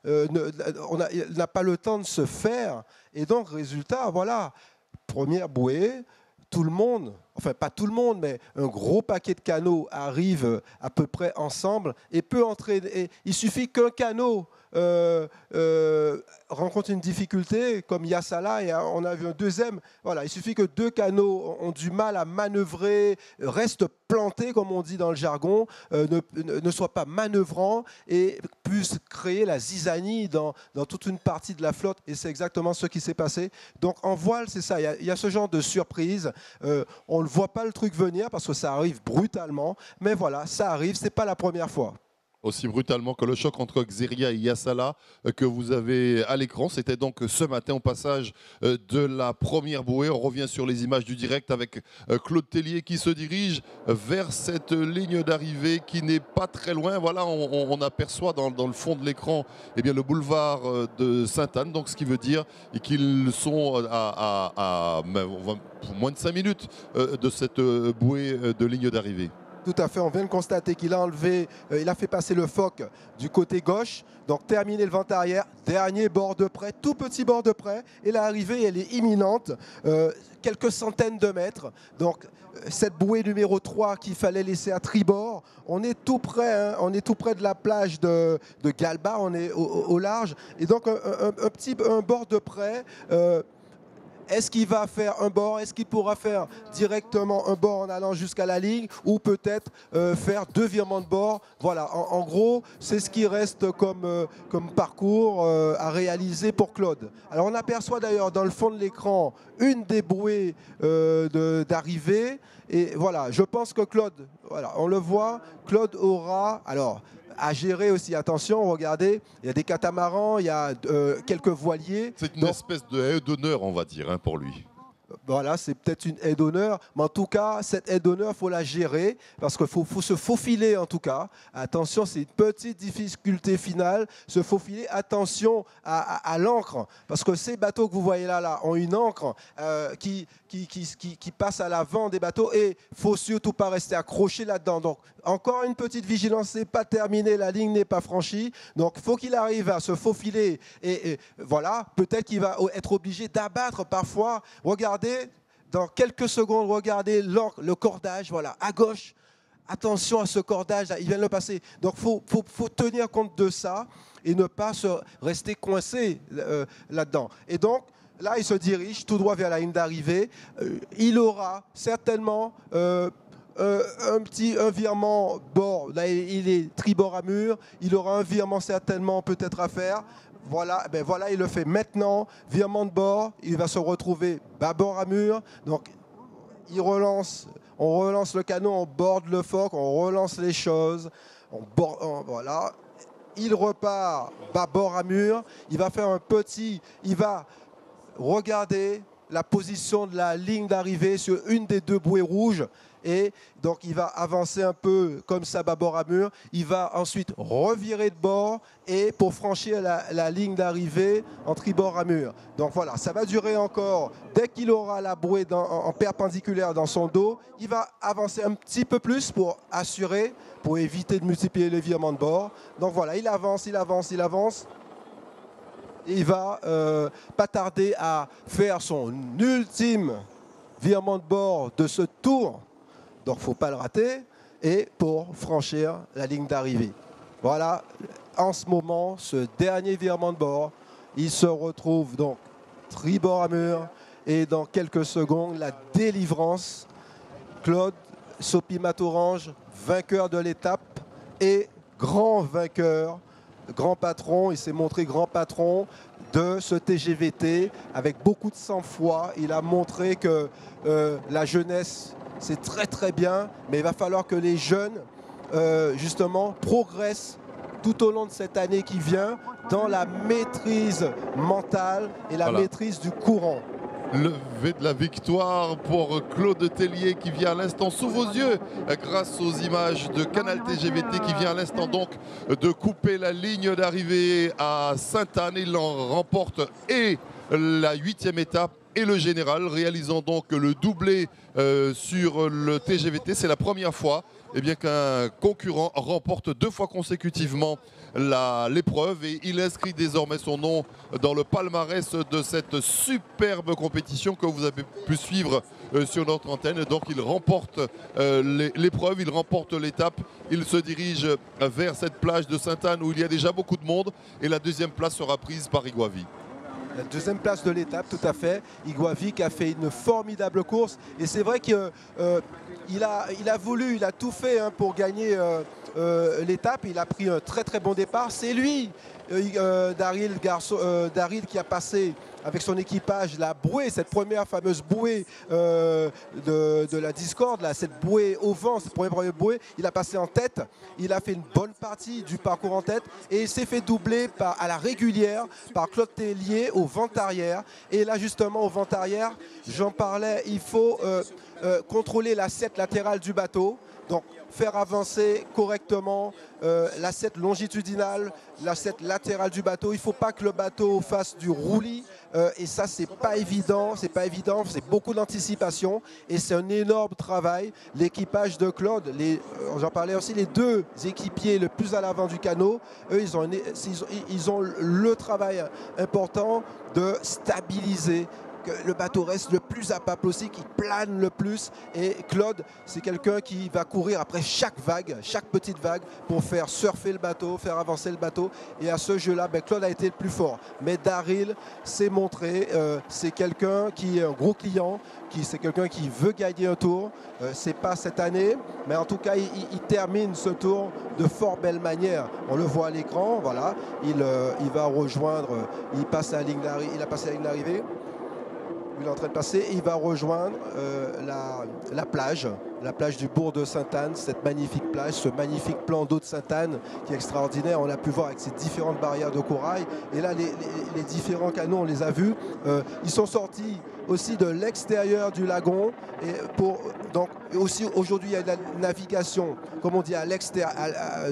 n'a pas le temps de se faire. Et donc, résultat, voilà, première bouée, tout le monde enfin pas tout le monde, mais un gros paquet de canaux arrive à peu près ensemble et peut entraîner. Il suffit qu'un canot rencontre une difficulté, comme Yassala, et on a vu un deuxième. Voilà, il suffit que deux canaux ont du mal à manœuvrer, restent plantés, comme on dit dans le jargon, ne soient pas manœuvrants et puissent créer la zizanie dans toute une partie de la flotte. Et c'est exactement ce qui s'est passé. Donc en voile, c'est ça. Il y a ce genre de surprise. On ne voit pas le truc venir parce que ça arrive brutalement. Mais voilà, ça arrive. Ce n'est pas la première fois. Aussi brutalement que le choc entre Xeria et Yassala que vous avez à l'écran. C'était donc ce matin au passage de la première bouée. On revient sur les images du direct avec Claude Tellier qui se dirige vers cette ligne d'arrivée qui n'est pas très loin. Voilà, on aperçoit dans le fond de l'écran le boulevard de Sainte-Anne. Donc ce qui veut dire qu'ils sont à moins de 5 minutes de cette bouée de ligne d'arrivée. Tout à fait, on vient de constater qu'il a enlevé, il a fait passer le phoque du côté gauche, donc terminé le vent arrière, dernier bord de près, tout petit bord de près, et l'arrivée elle est imminente, quelques centaines de mètres, donc cette bouée numéro 3 qu'il fallait laisser à tribord, on est tout près, hein, on est tout près de la plage de Galba, on est au large, et donc un bord de près. Est-ce qu'il va faire un bord? Est-ce qu'il pourra faire directement un bord en allant jusqu'à la ligne ou peut-être faire 2 virements de bord? Voilà, en gros, c'est ce qui reste comme parcours à réaliser pour Claude. Alors on aperçoit d'ailleurs dans le fond de l'écran une des bouées d'arrivée. Et voilà, je pense que Claude, voilà, on le voit, Claude aura... Alors, à gérer aussi. Attention, regardez, il y a des catamarans, il y a quelques voiliers. C'est une espèce de haie d'honneur, on va dire, hein, pour lui. Voilà, c'est peut-être une aide d'honneur, mais en tout cas, cette aide d'honneur, il faut la gérer parce qu'il faut se faufiler en tout cas. Attention, c'est une petite difficulté finale, se faufiler. Attention à l'encre, parce que ces bateaux que vous voyez là ont une encre qui passe à l'avant des bateaux et il ne faut surtout pas rester accroché là-dedans. Donc, encore une petite vigilance, ce n'est pas terminé, la ligne n'est pas franchie. Donc, il faut qu'il arrive à se faufiler et voilà, peut-être qu'il va être obligé d'abattre parfois. Regardez, dans quelques secondes, regardez le cordage, voilà, à gauche. Attention à ce cordage, il vient de le passer. Donc, il faut tenir compte de ça et ne pas rester coincé là-dedans. Et donc, là, il se dirige tout droit vers la ligne d'arrivée. Il aura certainement un virement bord. Là, il est tribord à mur. Il aura un virement certainement peut-être à faire. Voilà, voilà, il le fait maintenant. Virement de bord, il va se retrouver bâbord à mur. Donc, on relance le canon, on borde le phoque, on relance les choses. Voilà. Il repart bâbord à mur. Il va faire il va regarder la position de la ligne d'arrivée sur une des 2 bouées rouges. Et donc, il va avancer un peu comme ça, bâbord à mur. Il va ensuite revirer de bord et pour franchir la ligne d'arrivée en tribord à mur. Donc voilà, ça va durer encore. Dès qu'il aura la bouée en perpendiculaire dans son dos, il va avancer un petit peu plus pour assurer, pour éviter de multiplier les virements de bord. Donc voilà, il avance, il avance, il avance. Et il va pas tarder à faire son ultime virement de bord de ce tour. Donc, il ne faut pas le rater. Et pour franchir la ligne d'arrivée. Voilà, en ce moment, ce dernier virement de bord, il se retrouve donc tribord à mur. Et dans quelques secondes, la délivrance. Claude Sopi-Matorange, vainqueur de l'étape et grand vainqueur, grand patron. Il s'est montré grand patron de ce TGVT avec beaucoup de sang-froid. Il a montré que la jeunesse... c'est très très bien, mais il va falloir que les jeunes, justement, progressent tout au long de cette année qui vient dans la maîtrise mentale et la maîtrise du courant. Levé de la victoire pour Claude Tellier qui vient à l'instant sous vos yeux grâce aux images de Canal TGVT qui vient à l'instant donc de couper la ligne d'arrivée à Sainte-Anne. Il en remporte et la 8e étape et le général, réalisant donc le doublé sur le TGVT. C'est la première fois eh bien qu'un concurrent remporte 2 fois consécutivement l'épreuve et il inscrit désormais son nom dans le palmarès de cette superbe compétition que vous avez pu suivre sur notre antenne. Donc il remporte l'épreuve, il remporte l'étape, il se dirige vers cette plage de Sainte-Anne où il y a déjà beaucoup de monde et la deuxième place sera prise par Iguavi. La deuxième place de l'étape, tout à fait. Iguavi qui a fait une formidable course. Et c'est vrai qu'il a voulu, il a tout fait pour gagner l'étape. Il a pris un très très bon départ. C'est lui, Daryl qui a passé avec son équipage la bouée, cette première fameuse bouée de la Discord, là, cette bouée au vent, cette première bouée. Il a passé en tête. Il a fait une bonne partie du parcours en tête et il s'est fait doubler à la régulière par Claude Tellier au vent arrière. Et là, justement, au vent arrière, j'en parlais, il faut contrôler l'assiette latérale du bateau. Donc, faire avancer correctement l'assiette longitudinale, l'assiette latérale du bateau. Il ne faut pas que le bateau fasse du roulis. Et ça, c'est pas évident. C'est pas évident. C'est beaucoup d'anticipation. Et c'est un énorme travail. L'équipage de Claude, j'en parlais aussi, les 2 équipiers le plus à l'avant du canot, eux, ils ont le travail important de stabiliser, que le bateau reste le plus à plat possible, qui plane le plus. Et Claude, c'est quelqu'un qui va courir après chaque vague, chaque petite vague, pour faire surfer le bateau, faire avancer le bateau. Et à ce jeu-là, Claude a été le plus fort. Mais Daryl s'est montré, c'est quelqu'un qui est un gros client, c'est quelqu'un qui veut gagner un tour. C'est pas cette année, mais en tout cas, il termine ce tour de fort belle manière. On le voit à l'écran, voilà. Il va rejoindre, il a passé la ligne d'arrivée. Il est en train de passer et il va rejoindre la plage du bourg de Sainte-Anne, cette magnifique plage, ce magnifique plan d'eau de Sainte-Anne qui est extraordinaire. On a pu voir avec ces différentes barrières de corail. Et là, les différents canaux, on les a vus. Ils sont sortis aussi de l'extérieur du lagon. Et donc aussi aujourd'hui, il y a de la navigation, comme on dit, à l'extérieur,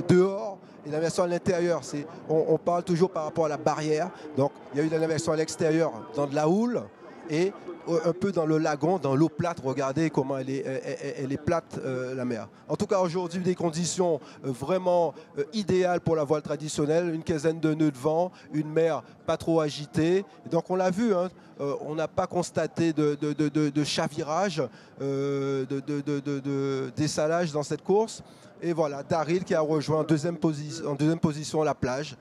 dehors. Et la navigation à l'intérieur, on parle toujours par rapport à la barrière. Donc il y a eu de la navigation à l'extérieur dans de la houle. Et un peu dans le lagon, dans l'eau plate, regardez comment elle est plate, la mer. En tout cas, aujourd'hui, des conditions vraiment idéales pour la voile traditionnelle, une quinzaine de nœuds de vent, une mer pas trop agitée. Et donc on l'a vu, on n'a pas constaté de chavirage, de dessalage dans cette course. Et voilà, Daryl qui a rejoint en deuxième position la plage.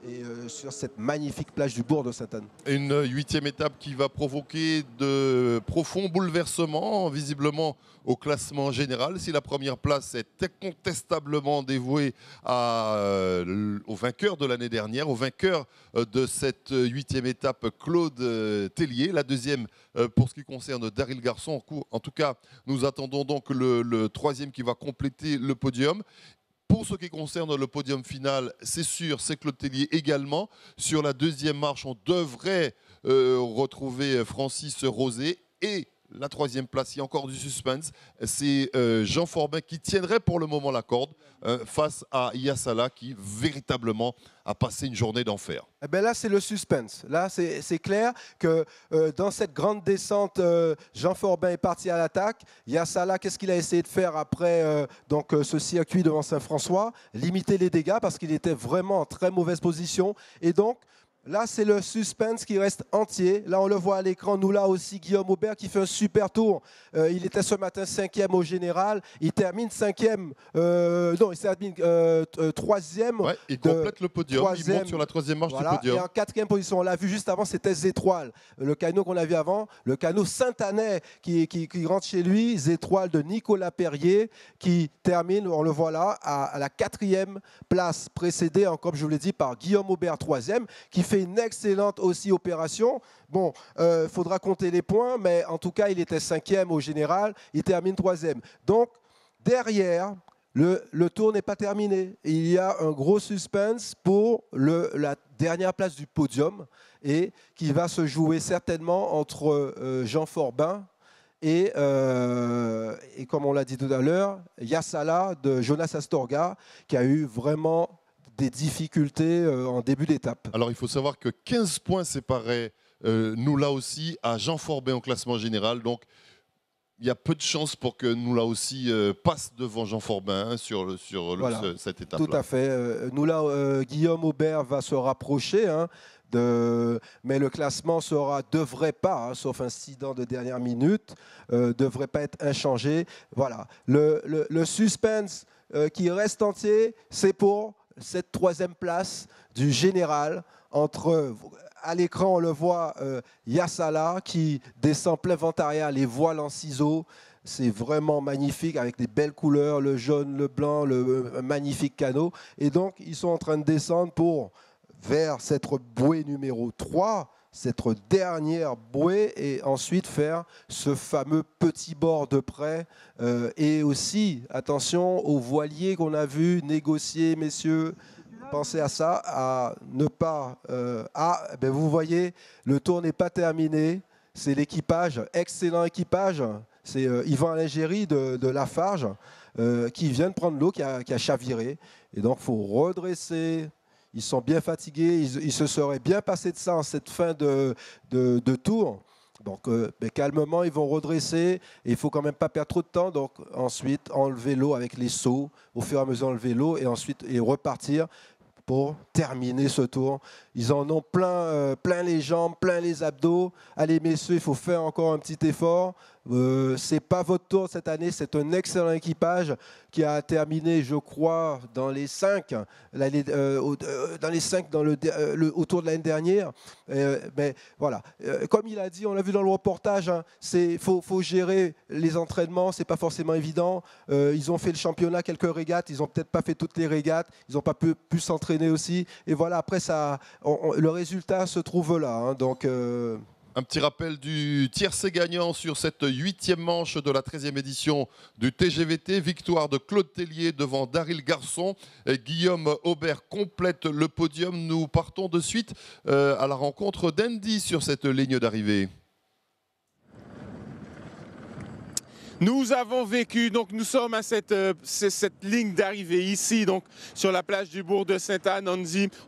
Et sur cette magnifique plage du bourg de Sainte-Anne. Une 8e étape qui va provoquer de profonds bouleversements, visiblement au classement général. Si la première place est incontestablement dévouée au vainqueur de l'année dernière, au vainqueur de cette 8e étape, Claude Tellier. La deuxième, pour ce qui concerne Daryl Garçon. En tout cas, nous attendons donc le 3e qui va compléter le podium. Pour ce qui concerne le podium final, c'est sûr, c'est Claude Tellier également. Sur la 2e marche, on devrait retrouver Francis Rosé. Et la 3e place, il y a encore du suspense. C'est Jean Forbin qui tiendrait pour le moment la corde face à Yassala qui véritablement a passé une journée d'enfer. Eh bien là, c'est le suspense. Là, c'est clair que dans cette grande descente, Jean Forbin est parti à l'attaque. Yassala, qu'est-ce qu'il a essayé de faire après ce circuit devant Saint-François? Limiter les dégâts parce qu'il était vraiment en très mauvaise position. Et donc, là, c'est le suspense qui reste entier. Là, on le voit à l'écran. Nous, là aussi, Guillaume Aubert qui fait un super tour. Il était ce matin 5e au général. Il termine 5e. Non, il termine 3e. Ouais, il complète le podium. Il monte sur la 3e marche du podium. Et en 4e position, on l'a vu juste avant, c'était Zétoile. Le canot qu'on a vu avant, le canot Saint-Anais qui rentre chez lui. Zétoile de Nicolas Perrier qui termine, on le voit là, à la 4e place, précédé, comme je vous l'ai dit, par Guillaume Aubert 3e, qui fait une excellente aussi opération. Bon, faudra compter les points, mais en tout cas, il était 5e au général, il termine 3e. Donc, derrière, le tour n'est pas terminé. Il y a un gros suspense pour la dernière place du podium et qui va se jouer certainement entre Jean Forbin et comme on l'a dit tout à l'heure, Yassala de Jonas Astorga, qui a eu vraiment des difficultés en début d'étape. Alors il faut savoir que 15 points séparaient nous là aussi à Jean Forbin au classement général. Donc il y a peu de chances pour que nous là aussi passe devant Jean Forbin sur Voilà. cette étape-là. Tout à fait. Nous là, Guillaume Aubert va se rapprocher, hein, mais le classement devrait pas, hein, sauf incident de dernière minute, devrait pas être inchangé. Voilà. Le suspense qui reste entier, c'est pour cette 3e place du général entre. À l'écran, on le voit, Yassala qui descend plein vent arrière, les voiles en ciseaux. C'est vraiment magnifique avec des belles couleurs, le jaune, le blanc, le magnifique canot. Et donc, ils sont en train de descendre vers cette bouée numéro 3, cette dernière bouée, et ensuite faire ce fameux petit bord de près. Et aussi, attention aux voiliers qu'on a vus négocier, messieurs. Pensez à ça, à ne pas... vous voyez, le tour n'est pas terminé. C'est l'équipage, excellent équipage. C'est Yvan Alingéry de Lafarge qui vient de prendre l'eau, qui a chaviré. Et donc, il faut redresser. Ils sont bien fatigués. Ils se seraient bien passés de ça en cette fin de tour. Donc, calmement, ils vont redresser. Et il ne faut quand même pas perdre trop de temps. Donc, ensuite, enlever l'eau avec les seaux. Au fur et à mesure, enlever l'eau et ensuite repartir pour terminer ce tour. Ils en ont plein les jambes, plein les abdos. Allez, messieurs, il faut faire encore un petit effort. Ce n'est pas votre tour cette année. C'est un excellent équipage qui a terminé, je crois, dans les 5 autour de l'année dernière. Mais voilà, comme il a dit, on l'a vu dans le reportage, hein, faut gérer les entraînements, c'est pas forcément évident. Ils ont fait le championnat, quelques régates, ils n'ont peut-être pas fait toutes les régates, ils n'ont pas pu s'entraîner aussi. Et voilà, après, le résultat se trouve là. Hein, donc... Un petit rappel du tiercé gagnant sur cette 8e manche de la 13e édition du TGVT. Victoire de Claude Tellier devant Daryl Garçon. Et Guillaume Aubert complète le podium. Nous partons de suite à la rencontre d'Andy sur cette ligne d'arrivée. Nous avons vécu, donc nous sommes à cette ligne d'arrivée ici, donc sur la plage du bourg de Sainte-Anne.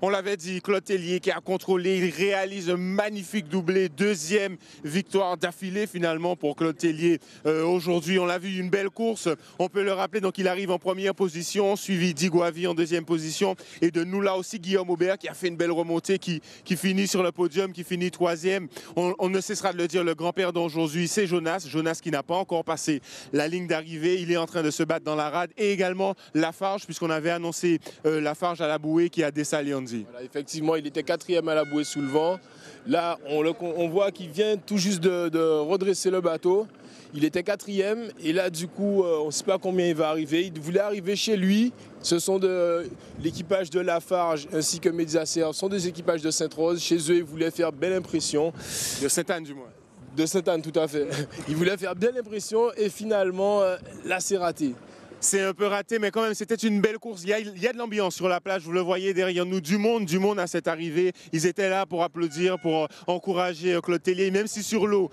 On l'avait dit, Claude Tellier qui a contrôlé, il réalise un magnifique doublé, 2e victoire d'affilée finalement pour Claude Tellier. Aujourd'hui, on l'a vu, une belle course, on peut le rappeler, donc il arrive en première position, suivi d'Iguavi en 2e position, et de nous là aussi Guillaume Aubert qui a fait une belle remontée, qui finit sur le podium, qui finit 3e. On ne cessera de le dire, le grand perdant aujourd'hui, c'est Jonas qui n'a pas encore passé la ligne d'arrivée, il est en train de se battre dans la rade, et également Lafarge, puisqu'on avait annoncé Lafarge à la bouée qui a dessalé Andy. Voilà, effectivement, il était 4e à la bouée sous le vent. Là, on voit qu'il vient tout juste de redresser le bateau. Il était 4e et là, du coup, on ne sait pas combien il va arriver. Il voulait arriver chez lui. Ce sont l'équipage de Lafarge ainsi que Mediacer. Ce sont des équipages de Sainte-Rose. Chez eux, ils voulaient faire belle impression. De Sainte-Anne, du moins. De Sainte-Anne, tout à fait. Il voulait faire bien l'impression et finalement, là, c'est raté. C'est un peu raté, mais quand même, c'était une belle course. Il y a de l'ambiance sur la plage, vous le voyez derrière nous, du monde à cette arrivée. Ils étaient là pour applaudir, pour encourager Claude Tellier, même si sur l'eau,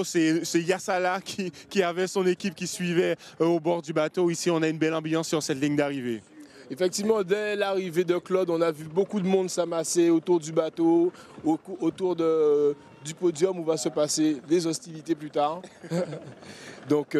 c'est Yassala qui avait son équipe qui suivait au bord du bateau. Ici, on a une belle ambiance sur cette ligne d'arrivée. Effectivement, dès l'arrivée de Claude, on a vu beaucoup de monde s'amasser autour du bateau, autour du podium où va se passer les hostilités plus tard. Donc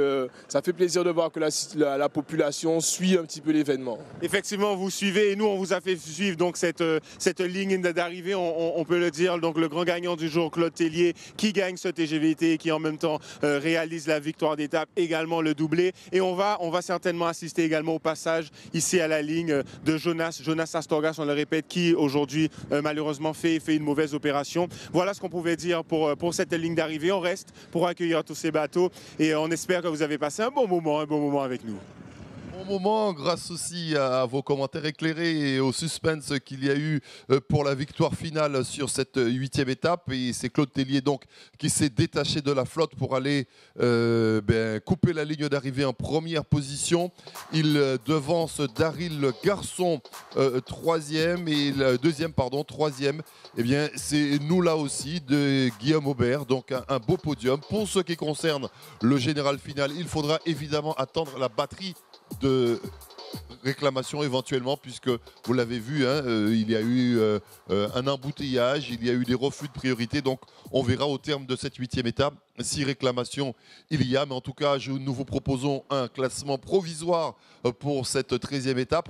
ça fait plaisir de voir que la population suit un petit peu l'événement. Effectivement, vous suivez et nous on vous a fait suivre donc cette ligne d'arrivée, on peut le dire, donc le grand gagnant du jour, Claude Tellier, qui gagne ce TGVT et qui en même temps réalise la victoire d'étape, également le doublé. Et on va certainement assister également au passage ici à la ligne de Jonas Astorgas, on le répète, qui aujourd'hui malheureusement fait une mauvaise opération. Voilà ce qu'on pouvait dire pour cette ligne d'arrivée. On reste pour accueillir tous ces bateaux et on espère que vous avez passé un bon moment avec nous. Bon moment, grâce aussi à vos commentaires éclairés et au suspense qu'il y a eu pour la victoire finale sur cette 8e étape. Et c'est Claude Tellier donc qui s'est détaché de la flotte pour aller couper la ligne d'arrivée en première position. Il devance Daryl Garçon 3e et le 3e. Eh bien, c'est nous là aussi de Guillaume Aubert. Donc un beau podium. Pour ce qui concerne le général final, il faudra évidemment attendre la batterie de réclamation éventuellement, puisque vous l'avez vu, hein, il y a eu un embouteillage, il y a eu des refus de priorité. Donc on verra au terme de cette 8e étape si réclamation il y a. Mais en tout cas, nous vous proposons un classement provisoire pour cette 13e étape,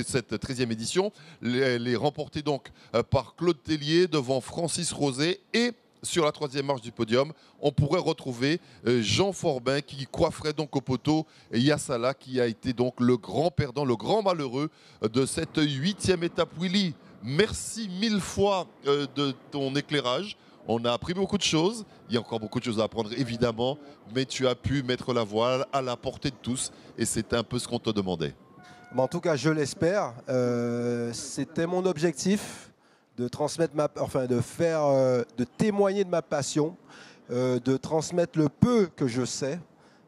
cette 13e édition. Les remportée donc par Claude Tellier devant Francis Rosé, et sur la 3e marche du podium, on pourrait retrouver Jean Forbin qui coifferait donc au poteau Yassala, qui a été donc le grand perdant, le grand malheureux de cette 8e étape. Willy, merci 1000 fois de ton éclairage. On a appris beaucoup de choses. Il y a encore beaucoup de choses à apprendre, évidemment, mais tu as pu mettre la voile à la portée de tous, et c'est un peu ce qu'on te demandait. En tout cas, je l'espère. C'était mon objectif de transmettre de témoigner de ma passion, de transmettre le peu que je sais,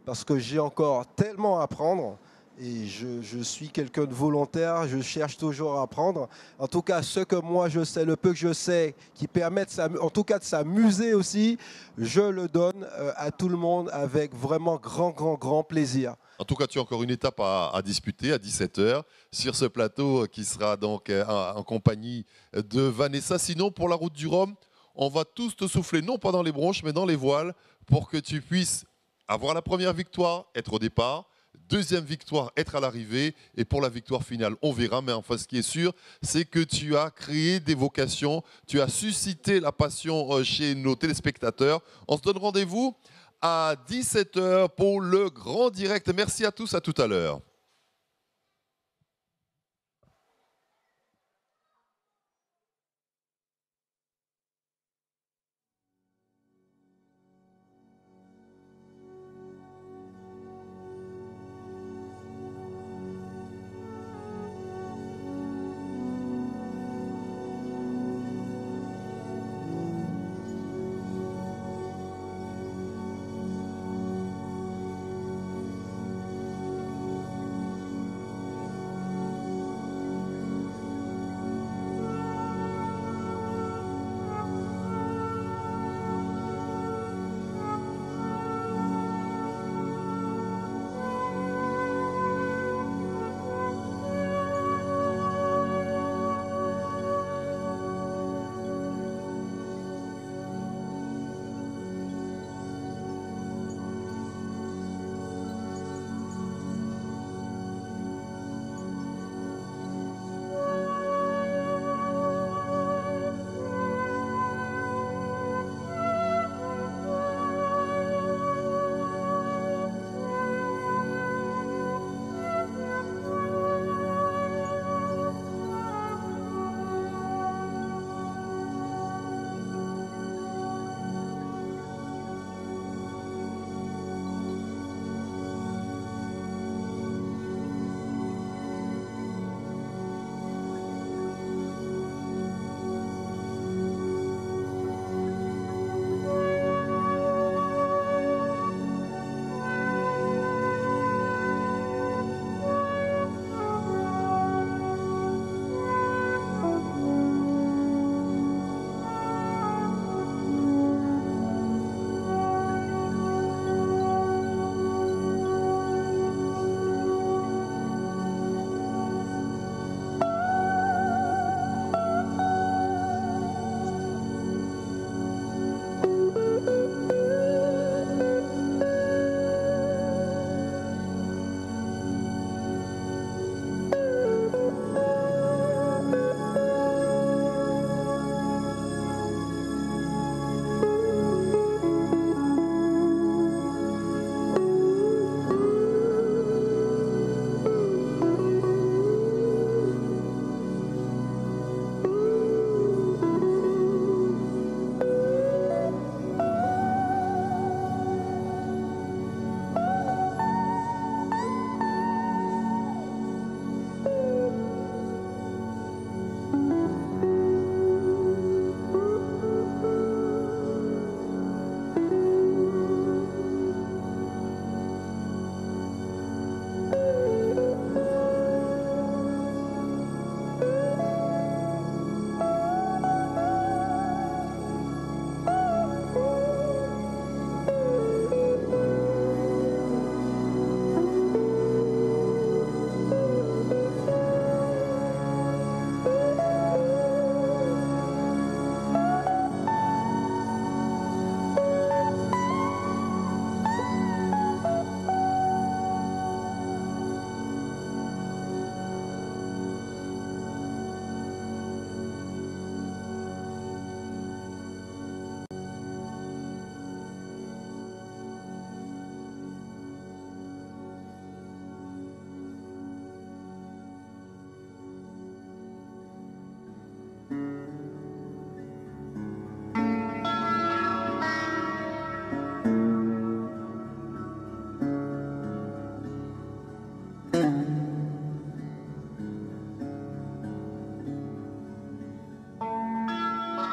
parce que j'ai encore tellement à apprendre. Et je suis quelqu'un de volontaire, je cherche toujours à apprendre. En tout cas, ce que moi je sais, le peu que je sais, qui permettent en tout cas de s'amuser aussi, je le donne à tout le monde avec vraiment grand plaisir. En tout cas, tu as encore une étape à disputer à 17h sur ce plateau qui sera donc en compagnie de Vanessa. Sinon, pour la route du Rhum, on va tous te souffler, non pas dans les bronches, mais dans les voiles, pour que tu puisses avoir la première victoire, être au départ, deuxième victoire, être à l'arrivée, et pour la victoire finale, on verra. Mais enfin, ce qui est sûr, c'est que tu as créé des vocations, tu as suscité la passion chez nos téléspectateurs. On se donne rendez-vous à 17h pour le grand direct. Merci à tous, à tout à l'heure.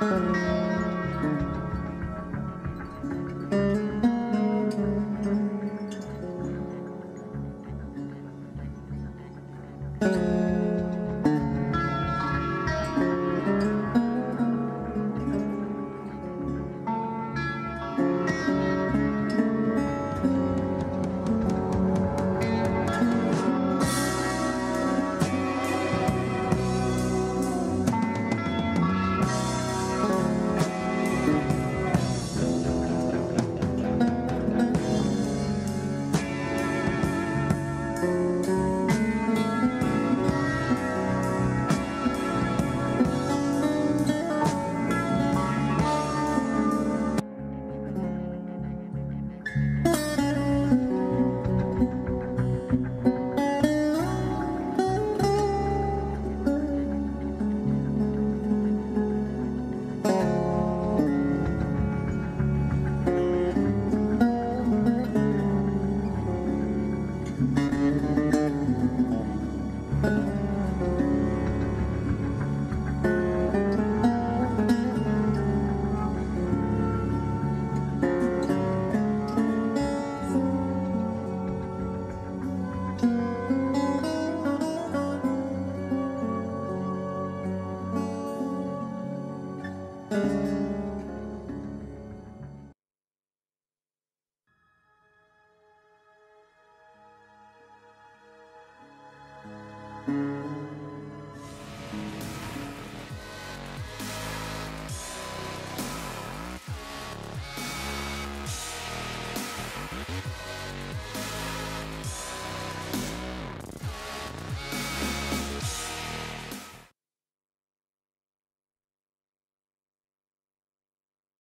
Thank you.